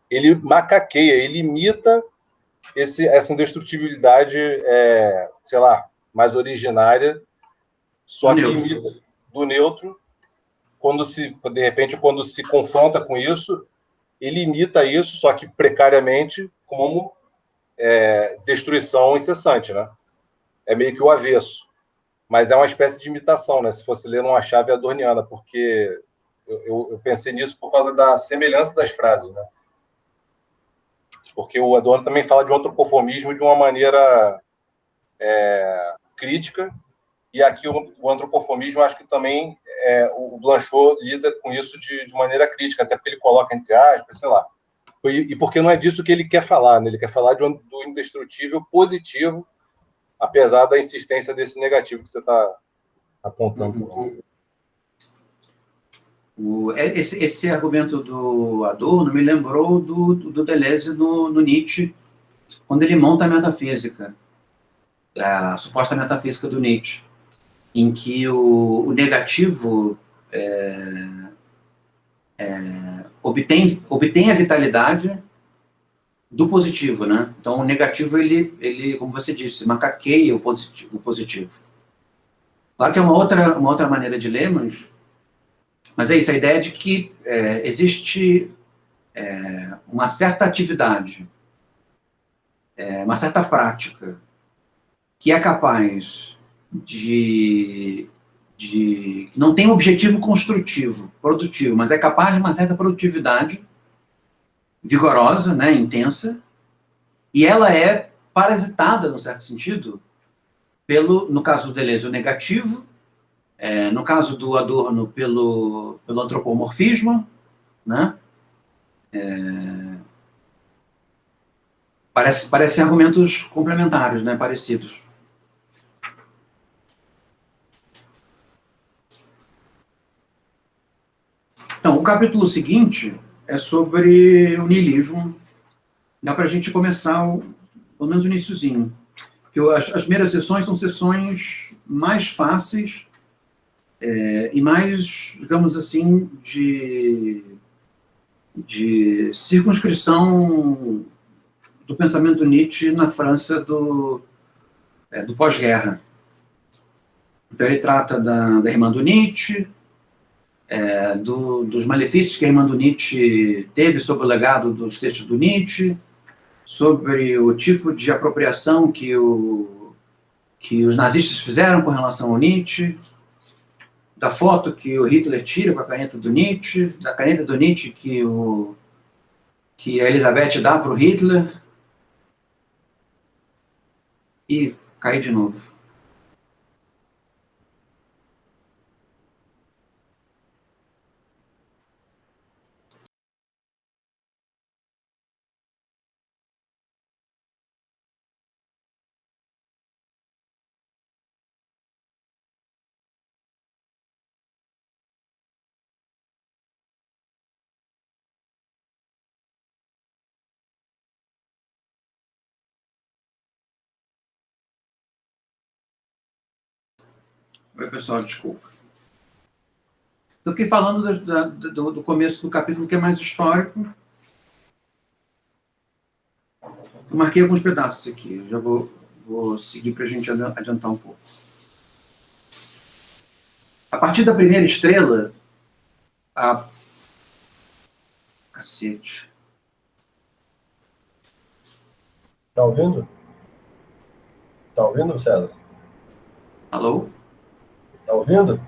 ele macaqueia, ele imita essa indestrutibilidade, sei lá, mais originária, só que imita do neutro, de repente, quando se confronta com isso, ele imita isso, só que precariamente, como destruição incessante, né? É meio que o avesso. Mas é uma espécie de imitação, né? Se fosse ler numa chave adorniana, porque eu pensei nisso por causa da semelhança das frases, né? Porque o Adorno também fala de um antropoformismo de uma maneira crítica, e aqui o antropoformismo, acho que também o Blanchot lida com isso de maneira crítica, até porque ele coloca entre aspas, sei lá. E porque não é disso que ele quer falar, né? Ele quer falar do indestrutível positivo, apesar da insistência desse negativo que você está apontando. Esse argumento do Adorno me lembrou do Deleuze no Nietzsche, quando ele monta a metafísica, a suposta metafísica do Nietzsche, em que o negativo obtém a vitalidade do positivo, né? Então, o negativo, ele, como você disse, macaqueia o positivo. Claro que é uma outra maneira de ler, mas é isso, a ideia de que existe uma certa atividade, uma certa prática, que é capaz de não tem um objetivo construtivo, produtivo, mas é capaz de uma certa produtividade vigorosa, né, intensa, e ela é parasitada, no certo sentido, no caso do Deleuze, o negativo, no caso do Adorno, pelo antropomorfismo, né? Parecem argumentos complementares, né, parecidos. Então, o capítulo seguinte é sobre o niilismo. Dá para a gente começar, pelo menos o iniciozinho. que as primeiras sessões são sessões mais fáceis e mais, digamos assim, de circunscrição do pensamento Nietzsche na França do pós-guerra. Então, ele trata da irmã do Nietzsche, dos malefícios que a irmã do Nietzsche teve sobre o legado dos textos do Nietzsche, sobre o tipo de apropriação que os nazistas fizeram com relação ao Nietzsche, da foto que o Hitler tira com a caneta do Nietzsche, da caneta do Nietzsche que a Elizabeth dá para o Hitler, e cai de novo. Oi, pessoal, desculpa. Eu fiquei falando do começo do capítulo, que é mais histórico. Eu marquei alguns pedaços aqui, já vou seguir para a gente adiantar um pouco. A partir da primeira estrela, Cacete. Tá ouvindo? Tá ouvindo, César? Alô? Tá ouvindo?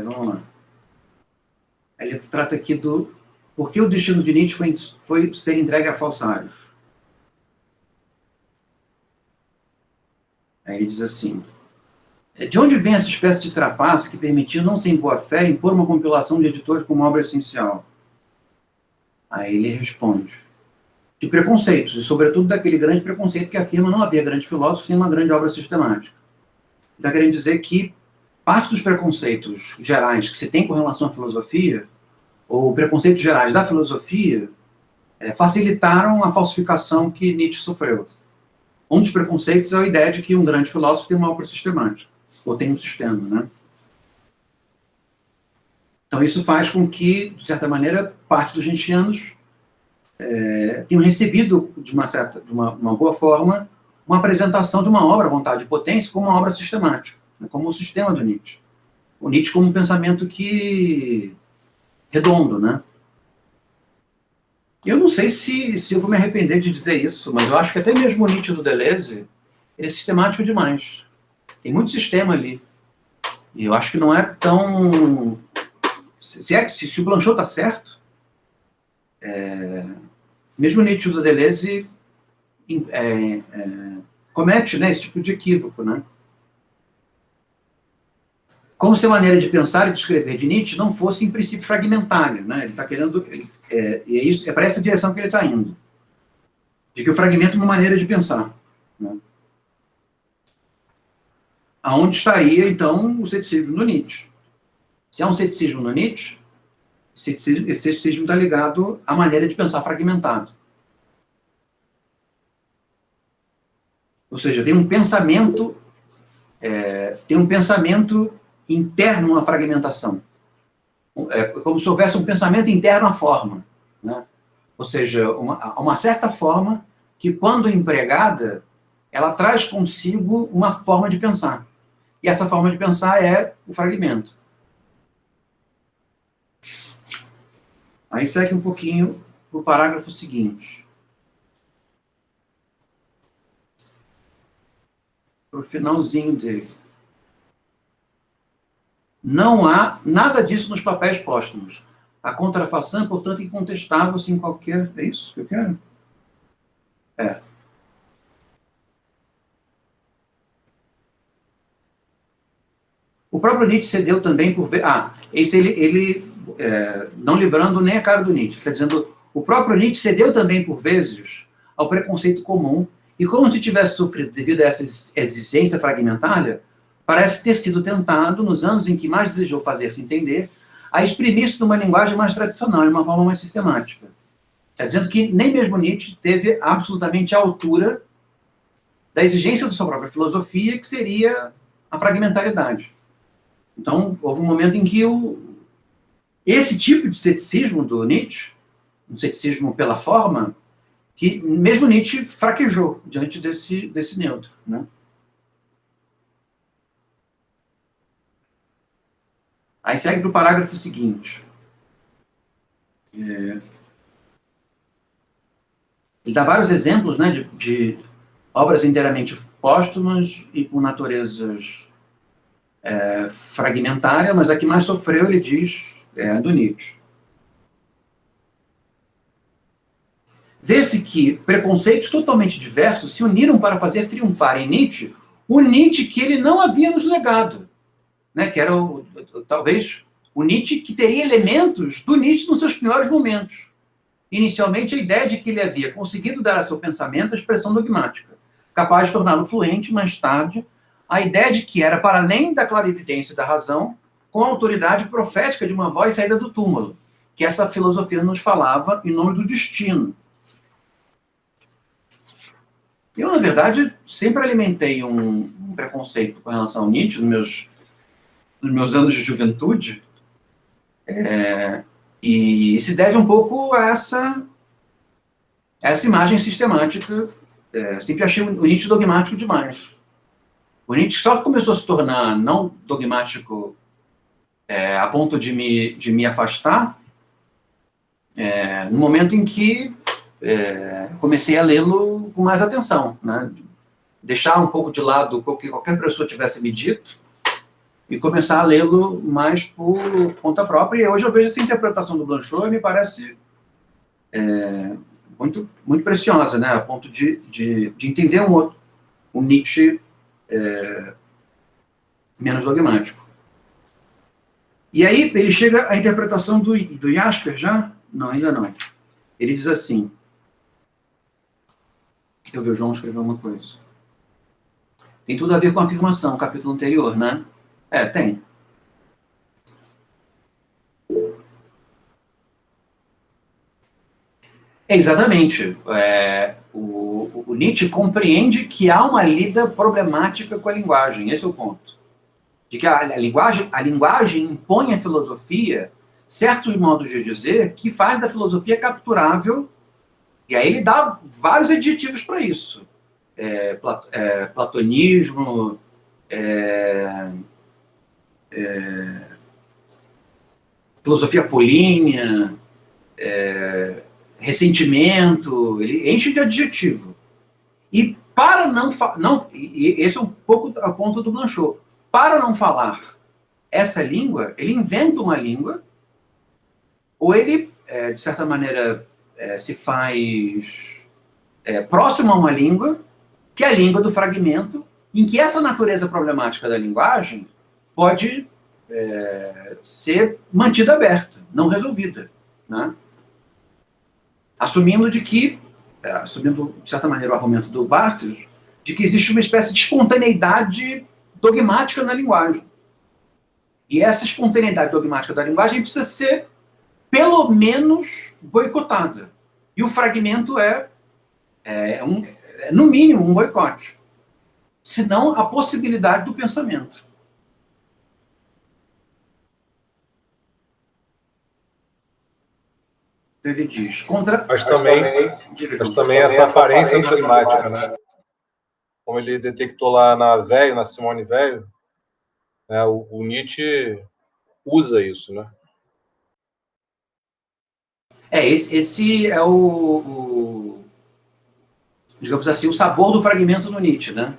Vamos lá. Ele trata aqui do por que o destino de Nietzsche foi ser entregue a falsários. Aí ele diz assim: de onde vem essa espécie de trapaça que permitiu, não sem boa fé, impor uma compilação de editores como obra essencial? Aí ele responde: de preconceitos, e sobretudo daquele grande preconceito que afirma não haver grande filósofo sem uma grande obra sistemática. Está querendo dizer que parte dos preconceitos gerais que se tem com relação à filosofia, ou preconceitos gerais da filosofia, facilitaram a falsificação que Nietzsche sofreu. Um dos preconceitos é a ideia de que um grande filósofo tem uma obra sistemática, ou tem um sistema, né? Então isso faz com que, de certa maneira, parte dos nietzschianos tenham recebido, de uma boa forma, uma apresentação de uma obra, vontade de potência, como uma obra sistemática, né? Como o sistema do Nietzsche. O Nietzsche como um pensamento redondo, né? Eu não sei se eu vou me arrepender de dizer isso, mas eu acho que até mesmo o Nietzsche do Deleuze, ele é sistemático demais. Tem muito sistema ali. E eu acho que não é tão... Se o Blanchot está certo, mesmo o Nietzsche do Deleuze comete, né, esse tipo de equívoco, né? Como se a maneira de pensar e de escrever de Nietzsche não fosse, em princípio, fragmentária, né? Ele está querendo... e é para essa direção que ele está indo. De que o fragmento é uma maneira de pensar, né? Aonde estaria, então, o ceticismo do Nietzsche? Se há um ceticismo no Nietzsche, esse ceticismo está ligado à maneira de pensar fragmentado. Ou seja, tem um pensamento interno à fragmentação. É como se houvesse um pensamento interno à forma, né? Ou seja, uma certa forma que, quando empregada, ela traz consigo uma forma de pensar. E essa forma de pensar é o fragmento. Aí segue um pouquinho o parágrafo seguinte. Para o finalzinho dele. Não há nada disso nos papéis póstumos. A contrafação é, portanto, incontestável sem qualquer... É isso que eu quero? É. O próprio Nietzsche cedeu também por... esse ele não livrando nem a cara do Nietzsche. Está dizendo, o próprio Nietzsche cedeu também por vezes ao preconceito comum e, como se tivesse sofrido devido a essa exigência fragmentária, parece ter sido tentado, nos anos em que mais desejou fazer-se entender, a exprimir-se numa linguagem mais tradicional, de uma forma mais sistemática. Está dizendo que nem mesmo Nietzsche teve absolutamente a altura da exigência da sua própria filosofia, que seria a fragmentariedade. Então, houve um momento em que esse tipo de ceticismo do Nietzsche, um ceticismo pela forma, que mesmo Nietzsche fraquejou diante desse neutro, né? Aí segue para o parágrafo seguinte. Ele dá vários exemplos, né, de obras inteiramente póstumas e com naturezas fragmentárias, mas a que mais sofreu, ele diz, é a do Nietzsche. Vê-se que preconceitos totalmente diversos se uniram para fazer triunfar em Nietzsche o Nietzsche que ele não havia nos legado, né, que era talvez o Nietzsche que teria elementos do Nietzsche nos seus piores momentos. Inicialmente, a ideia de que ele havia conseguido dar a seu pensamento a expressão dogmática, capaz de torná-lo fluente, mais tarde, a ideia de que era para além da clarividência da razão, com a autoridade profética de uma voz saída do túmulo, que essa filosofia nos falava em nome do destino. Eu, na verdade, sempre alimentei um preconceito com relação ao Nietzsche nos meus anos de juventude, e se deve um pouco a essa imagem sistemática. Sempre achei o Nietzsche dogmático demais. O Nietzsche só começou a se tornar não dogmático a ponto de me afastar no momento em que comecei a lê-lo com mais atenção, né? Deixar um pouco de lado o que qualquer pessoa tivesse me dito e começar a lê-lo mais por conta própria. E hoje eu vejo essa interpretação do Blanchot e me parece muito, muito preciosa, né? A ponto de entender um Nietzsche menos dogmático. E aí ele chega à interpretação do Jasper já? Não, ainda não. Ele diz assim, eu vi o João escrever uma coisa. Tem tudo a ver com a afirmação, capítulo anterior, né? Tem. Exatamente. O Nietzsche compreende que há uma lida problemática com a linguagem. Esse é o ponto. De que a linguagem impõe à filosofia certos modos de dizer que faz da filosofia capturável, e aí ele dá vários adjetivos para isso. Platonismo, filosofia apolínea, ressentimento, ele enche de adjetivo. E para e esse é um pouco a ponto do Blanchot, para não falar essa língua, ele inventa uma língua, ou ele, de certa maneira, se faz próximo a uma língua, que é a língua do fragmento, em que essa natureza problemática da linguagem pode ser mantida aberta, não resolvida, né? Assumindo, de certa maneira, o argumento do Barthes, de que existe uma espécie de espontaneidade dogmática na linguagem. E essa espontaneidade dogmática da linguagem precisa ser, pelo menos, boicotada. E o fragmento no mínimo, um boicote. Senão, a possibilidade do pensamento. Ele diz, mas também essa aparência dogmática, né? Como ele detectou lá na Simone Veil, né? O Nietzsche usa isso, né? Esse é digamos assim, o sabor do fragmento no Nietzsche, né?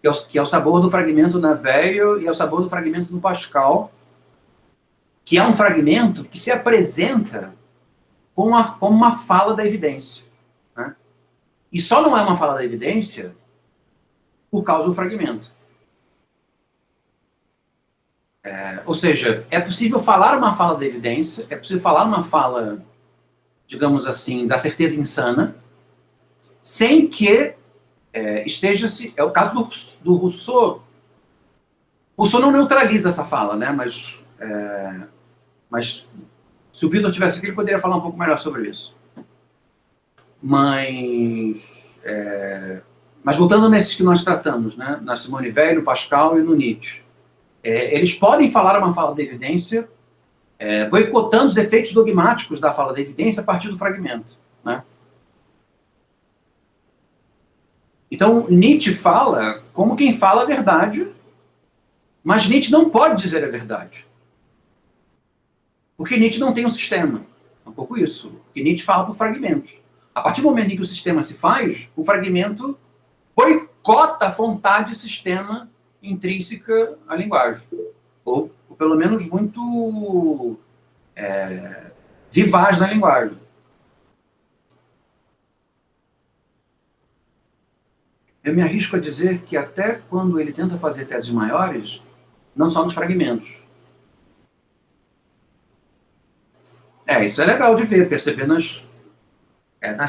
Que é o sabor do fragmento na Velho e é o sabor do fragmento no Pascal, que é um fragmento que se apresenta como uma fala da evidência, né? E só não é uma fala da evidência por causa do fragmento. Ou seja, é possível falar uma fala da evidência, é possível falar uma fala, digamos assim, da certeza insana, sem que esteja-se... É o caso do Rousseau. Rousseau não neutraliza essa fala, né? Mas se o Vitor tivesse aqui, ele poderia falar um pouco melhor sobre isso. Mas voltando nesses que nós tratamos, né? Na Simone Weil, no Pascal e no Nietzsche, eles podem falar uma fala da evidência, boicotando os efeitos dogmáticos da fala da evidência a partir do fragmento, né? Então, Nietzsche fala como quem fala a verdade, mas Nietzsche não pode dizer a verdade. Porque Nietzsche não tem um sistema. É um pouco isso. Porque Nietzsche fala por fragmentos. A partir do momento em que o sistema se faz, o fragmento boicota a vontade de sistema intrínseca à linguagem. Ou pelo menos muito vivaz na linguagem. Eu me arrisco a dizer que até quando ele tenta fazer teses maiores, não só nos fragmentos. Isso é legal de ver, perceber nas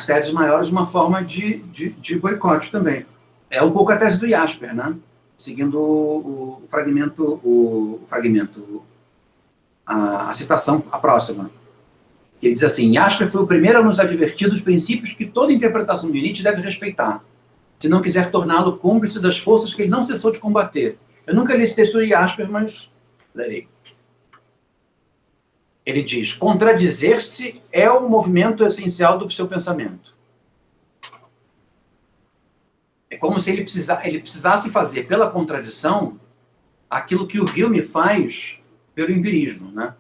teses maiores uma forma de boicote também. É um pouco a tese do Jasper, né? Seguindo o fragmento, a citação, a próxima. Ele diz assim: Jasper foi o primeiro a nos advertir dos princípios que toda interpretação de Nietzsche deve respeitar, se não quiser torná-lo cúmplice das forças que ele não cessou de combater. Eu nunca li esse texto de Jasper, mas lerei. Ele diz: contradizer-se é o movimento essencial do seu pensamento. É como se ele precisasse fazer pela contradição aquilo que o Hume faz pelo empirismo, né?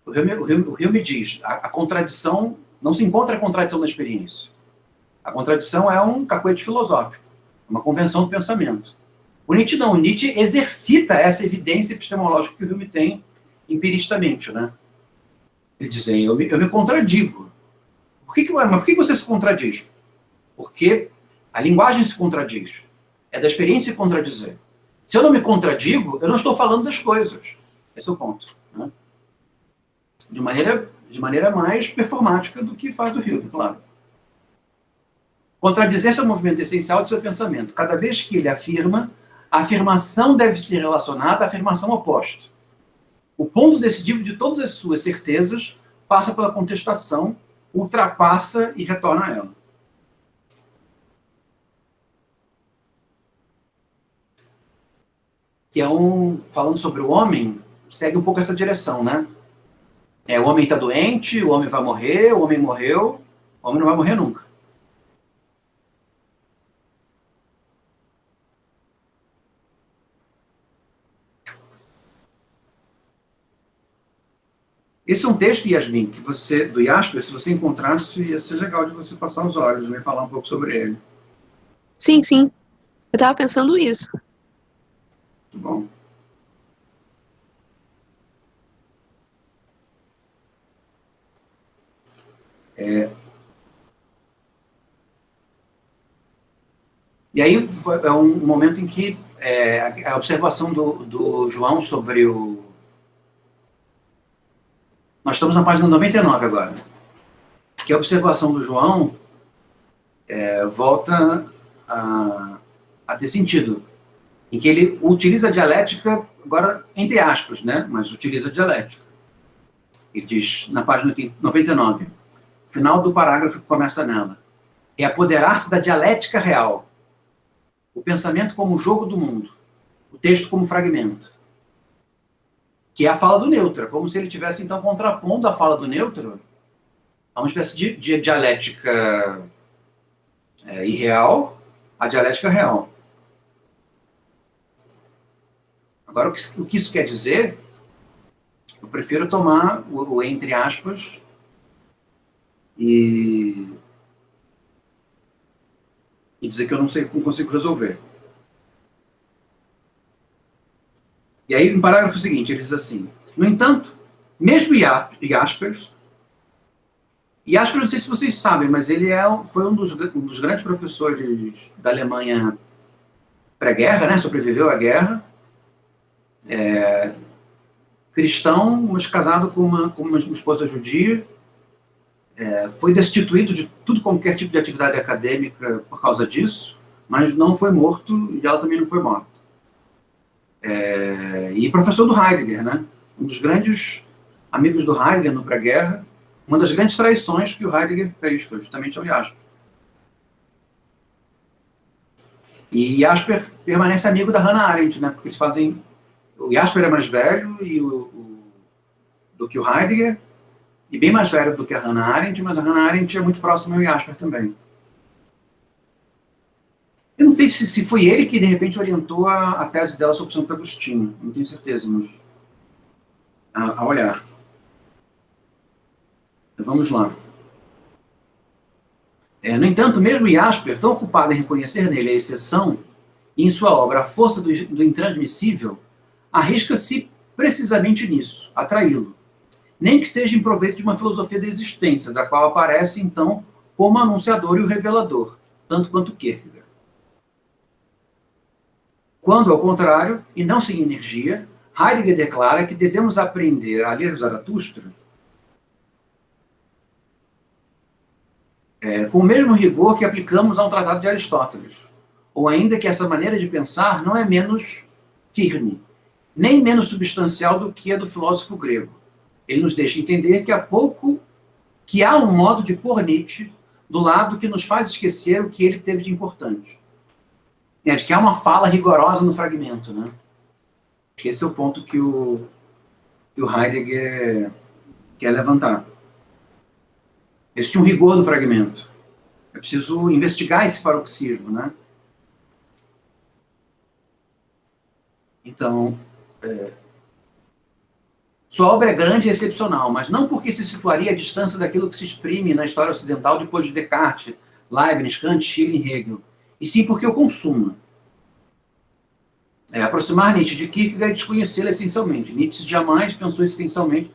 O Hume diz: a contradição, não se encontra a contradição na experiência. A contradição é um cacoete filosófico, uma convenção do pensamento. O Nietzsche não. O Nietzsche exercita essa evidência epistemológica que o Hume tem empiricamente, né? Ele diz: eu me contradigo. Mas por que você se contradiz? Porque a linguagem se contradiz. É da experiência se contradizer. Se eu não me contradigo, eu não estou falando das coisas. Esse é o ponto, né? De maneira mais performática do que faz o Hume, claro. Contradizer-se é um movimento essencial do seu pensamento. Cada vez que ele afirma, a afirmação deve ser relacionada à afirmação oposta. O ponto decisivo de todas as suas certezas passa pela contestação, ultrapassa e retorna a ela. Que falando sobre o homem, segue um pouco essa direção, né? O homem está doente, o homem vai morrer, o homem morreu, o homem não vai morrer nunca. Esse é um texto, Yasmin, do Jasper, se você encontrasse, ia ser legal de você passar os olhos, né, falar um pouco sobre ele. Sim, sim. Eu estava pensando isso. Muito bom. E aí é um momento em que a observação do João sobre o... Nós estamos na página 99 agora. Que a observação do João volta a ter sentido. Em que ele utiliza a dialética, agora entre aspas, né? Mas utiliza a dialética. Ele diz, na página 99, final do parágrafo que começa nela: é apoderar-se da dialética real. O pensamento como jogo do mundo. O texto como fragmento. Que é a fala do Neutra, como se ele estivesse, então, contrapondo a fala do Neutra a uma espécie de dialética irreal à dialética real. Agora, o que isso quer dizer, eu prefiro tomar o entre aspas e dizer que eu não consigo resolver. E aí, no parágrafo seguinte, ele diz assim: no entanto, mesmo Jaspers, não sei se vocês sabem, mas ele foi um dos grandes professores da Alemanha pré-guerra, né? Sobreviveu à guerra, cristão, mas casado com uma esposa judia, foi destituído de qualquer tipo de atividade acadêmica por causa disso, mas não foi morto e ela também não foi morta. E professor do Heidegger, né? Um dos grandes amigos do Heidegger no pré-guerra. Uma das grandes traições que o Heidegger fez foi justamente ao Jasper. E Jasper permanece amigo da Hannah Arendt, né? Porque eles fazem... O Jasper é mais velho do que o Heidegger, e bem mais velho do que a Hannah Arendt, mas a Hannah Arendt é muito próxima ao Jasper também. Eu não sei se foi ele que, de repente, orientou a tese dela sobre Santo Agostinho. Não tenho certeza, mas... a olhar. Então, vamos lá. No entanto, mesmo Jasper, tão ocupado em reconhecer nele a exceção, e em sua obra a força do intransmissível, arrisca-se precisamente nisso, atraí-lo. Nem que seja em proveito de uma filosofia da existência, da qual aparece, então, como o anunciador e o revelador, tanto quanto Kierkegaard. Quando, ao contrário, e não sem energia, Heidegger declara que devemos aprender a ler Zaratustra com o mesmo rigor que aplicamos a um tratado de Aristóteles, ou ainda que essa maneira de pensar não é menos firme, nem menos substancial do que a do filósofo grego. Ele nos deixa entender que há um modo de pôr Nietzsche do lado que nos faz esquecer o que ele teve de importante. De que há uma fala rigorosa no fragmento, né? Esse é o ponto que o Heidegger quer levantar. Existe um rigor no fragmento. É preciso investigar esse paroxismo, né? Então, sua obra é grande e excepcional, mas não porque se situaria à distância daquilo que se exprime na história ocidental depois de Descartes, Leibniz, Kant, Schiller e Hegel, e sim porque o consuma. Aproximar Nietzsche de Kierkegaard é desconhecê-lo essencialmente. Nietzsche jamais pensou existencialmente.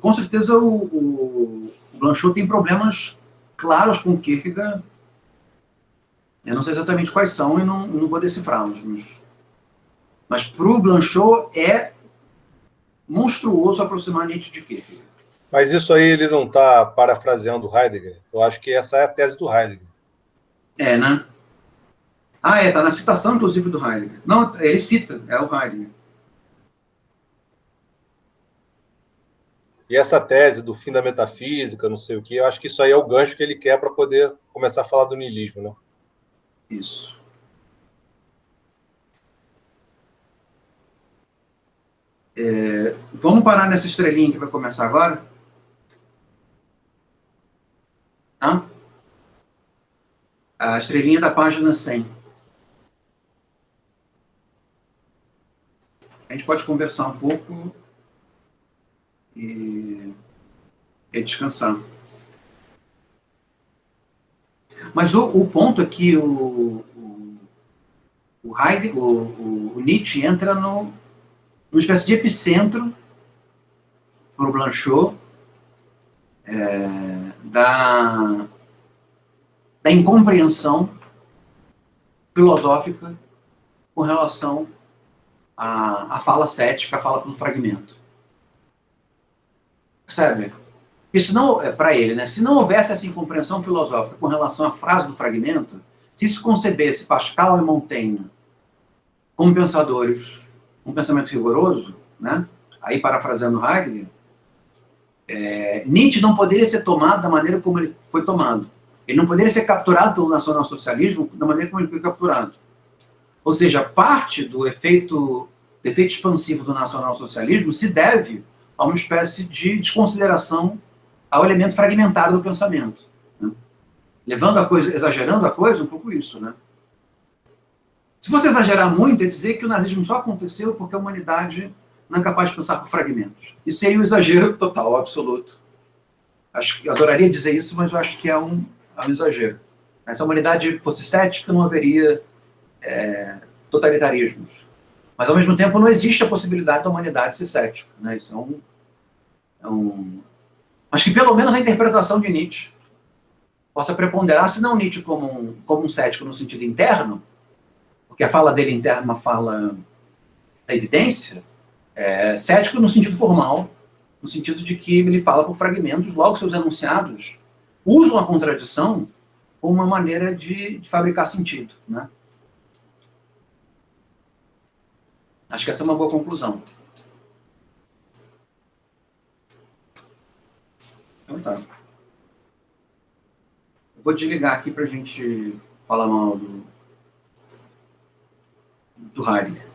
Com certeza o Blanchot tem problemas claros com Kierkegaard. Eu não sei exatamente quais são e não vou decifrá-los. Mas para o Blanchot é monstruoso aproximar Nietzsche de Kierkegaard. Mas isso aí ele não está parafraseando Heidegger? Eu acho que essa é a tese do Heidegger. Né? Está na citação, inclusive, do Heidegger. Não, ele cita, é o Heidegger. E essa tese do fim da metafísica, não sei o quê, eu acho que isso aí é o gancho que ele quer para poder começar a falar do niilismo, né? Isso. Vamos parar nessa estrelinha que vai começar agora? Tá? A estrelinha da página 100. A gente pode conversar um pouco e descansar. Mas o ponto é que o Heidegger, o Nietzsche entra numa espécie de epicentro para o Blanchot da incompreensão filosófica com relação à fala cética, a fala pelo fragmento. Percebe? Isso não é para ele, né? Se não houvesse essa incompreensão filosófica com relação à frase do fragmento, se isso concebesse Pascal e Montaigne como pensadores, um pensamento rigoroso, né? Aí parafraseando Heidegger, Nietzsche não poderia ser tomado da maneira como ele foi tomado. Ele não poderia ser capturado pelo nacionalsocialismo da maneira como ele foi capturado. Ou seja, parte do efeito expansivo do nacionalsocialismo se deve a uma espécie de desconsideração ao elemento fragmentário do pensamento, né? Levando a coisa, exagerando a coisa, um pouco isso, né? Se você exagerar muito, é dizer que o nazismo só aconteceu porque a humanidade não é capaz de pensar por fragmentos. Isso seria um exagero total, absoluto. Eu adoraria dizer isso, mas eu acho que é um exagero. Se a humanidade fosse cética, não haveria totalitarismos. Mas, ao mesmo tempo, não existe a possibilidade da humanidade ser cética. Né? Isso Mas que, pelo menos, a interpretação de Nietzsche possa preponderar, se não Nietzsche como um cético no sentido interno, porque a fala dele interna é uma fala da evidência, cético no sentido formal, no sentido de que ele fala por fragmentos, logo seus enunciados usam a contradição como uma maneira de fabricar sentido. Né? Acho que essa é uma boa conclusão. Então tá. Vou desligar aqui para a gente falar mal do Heidegger.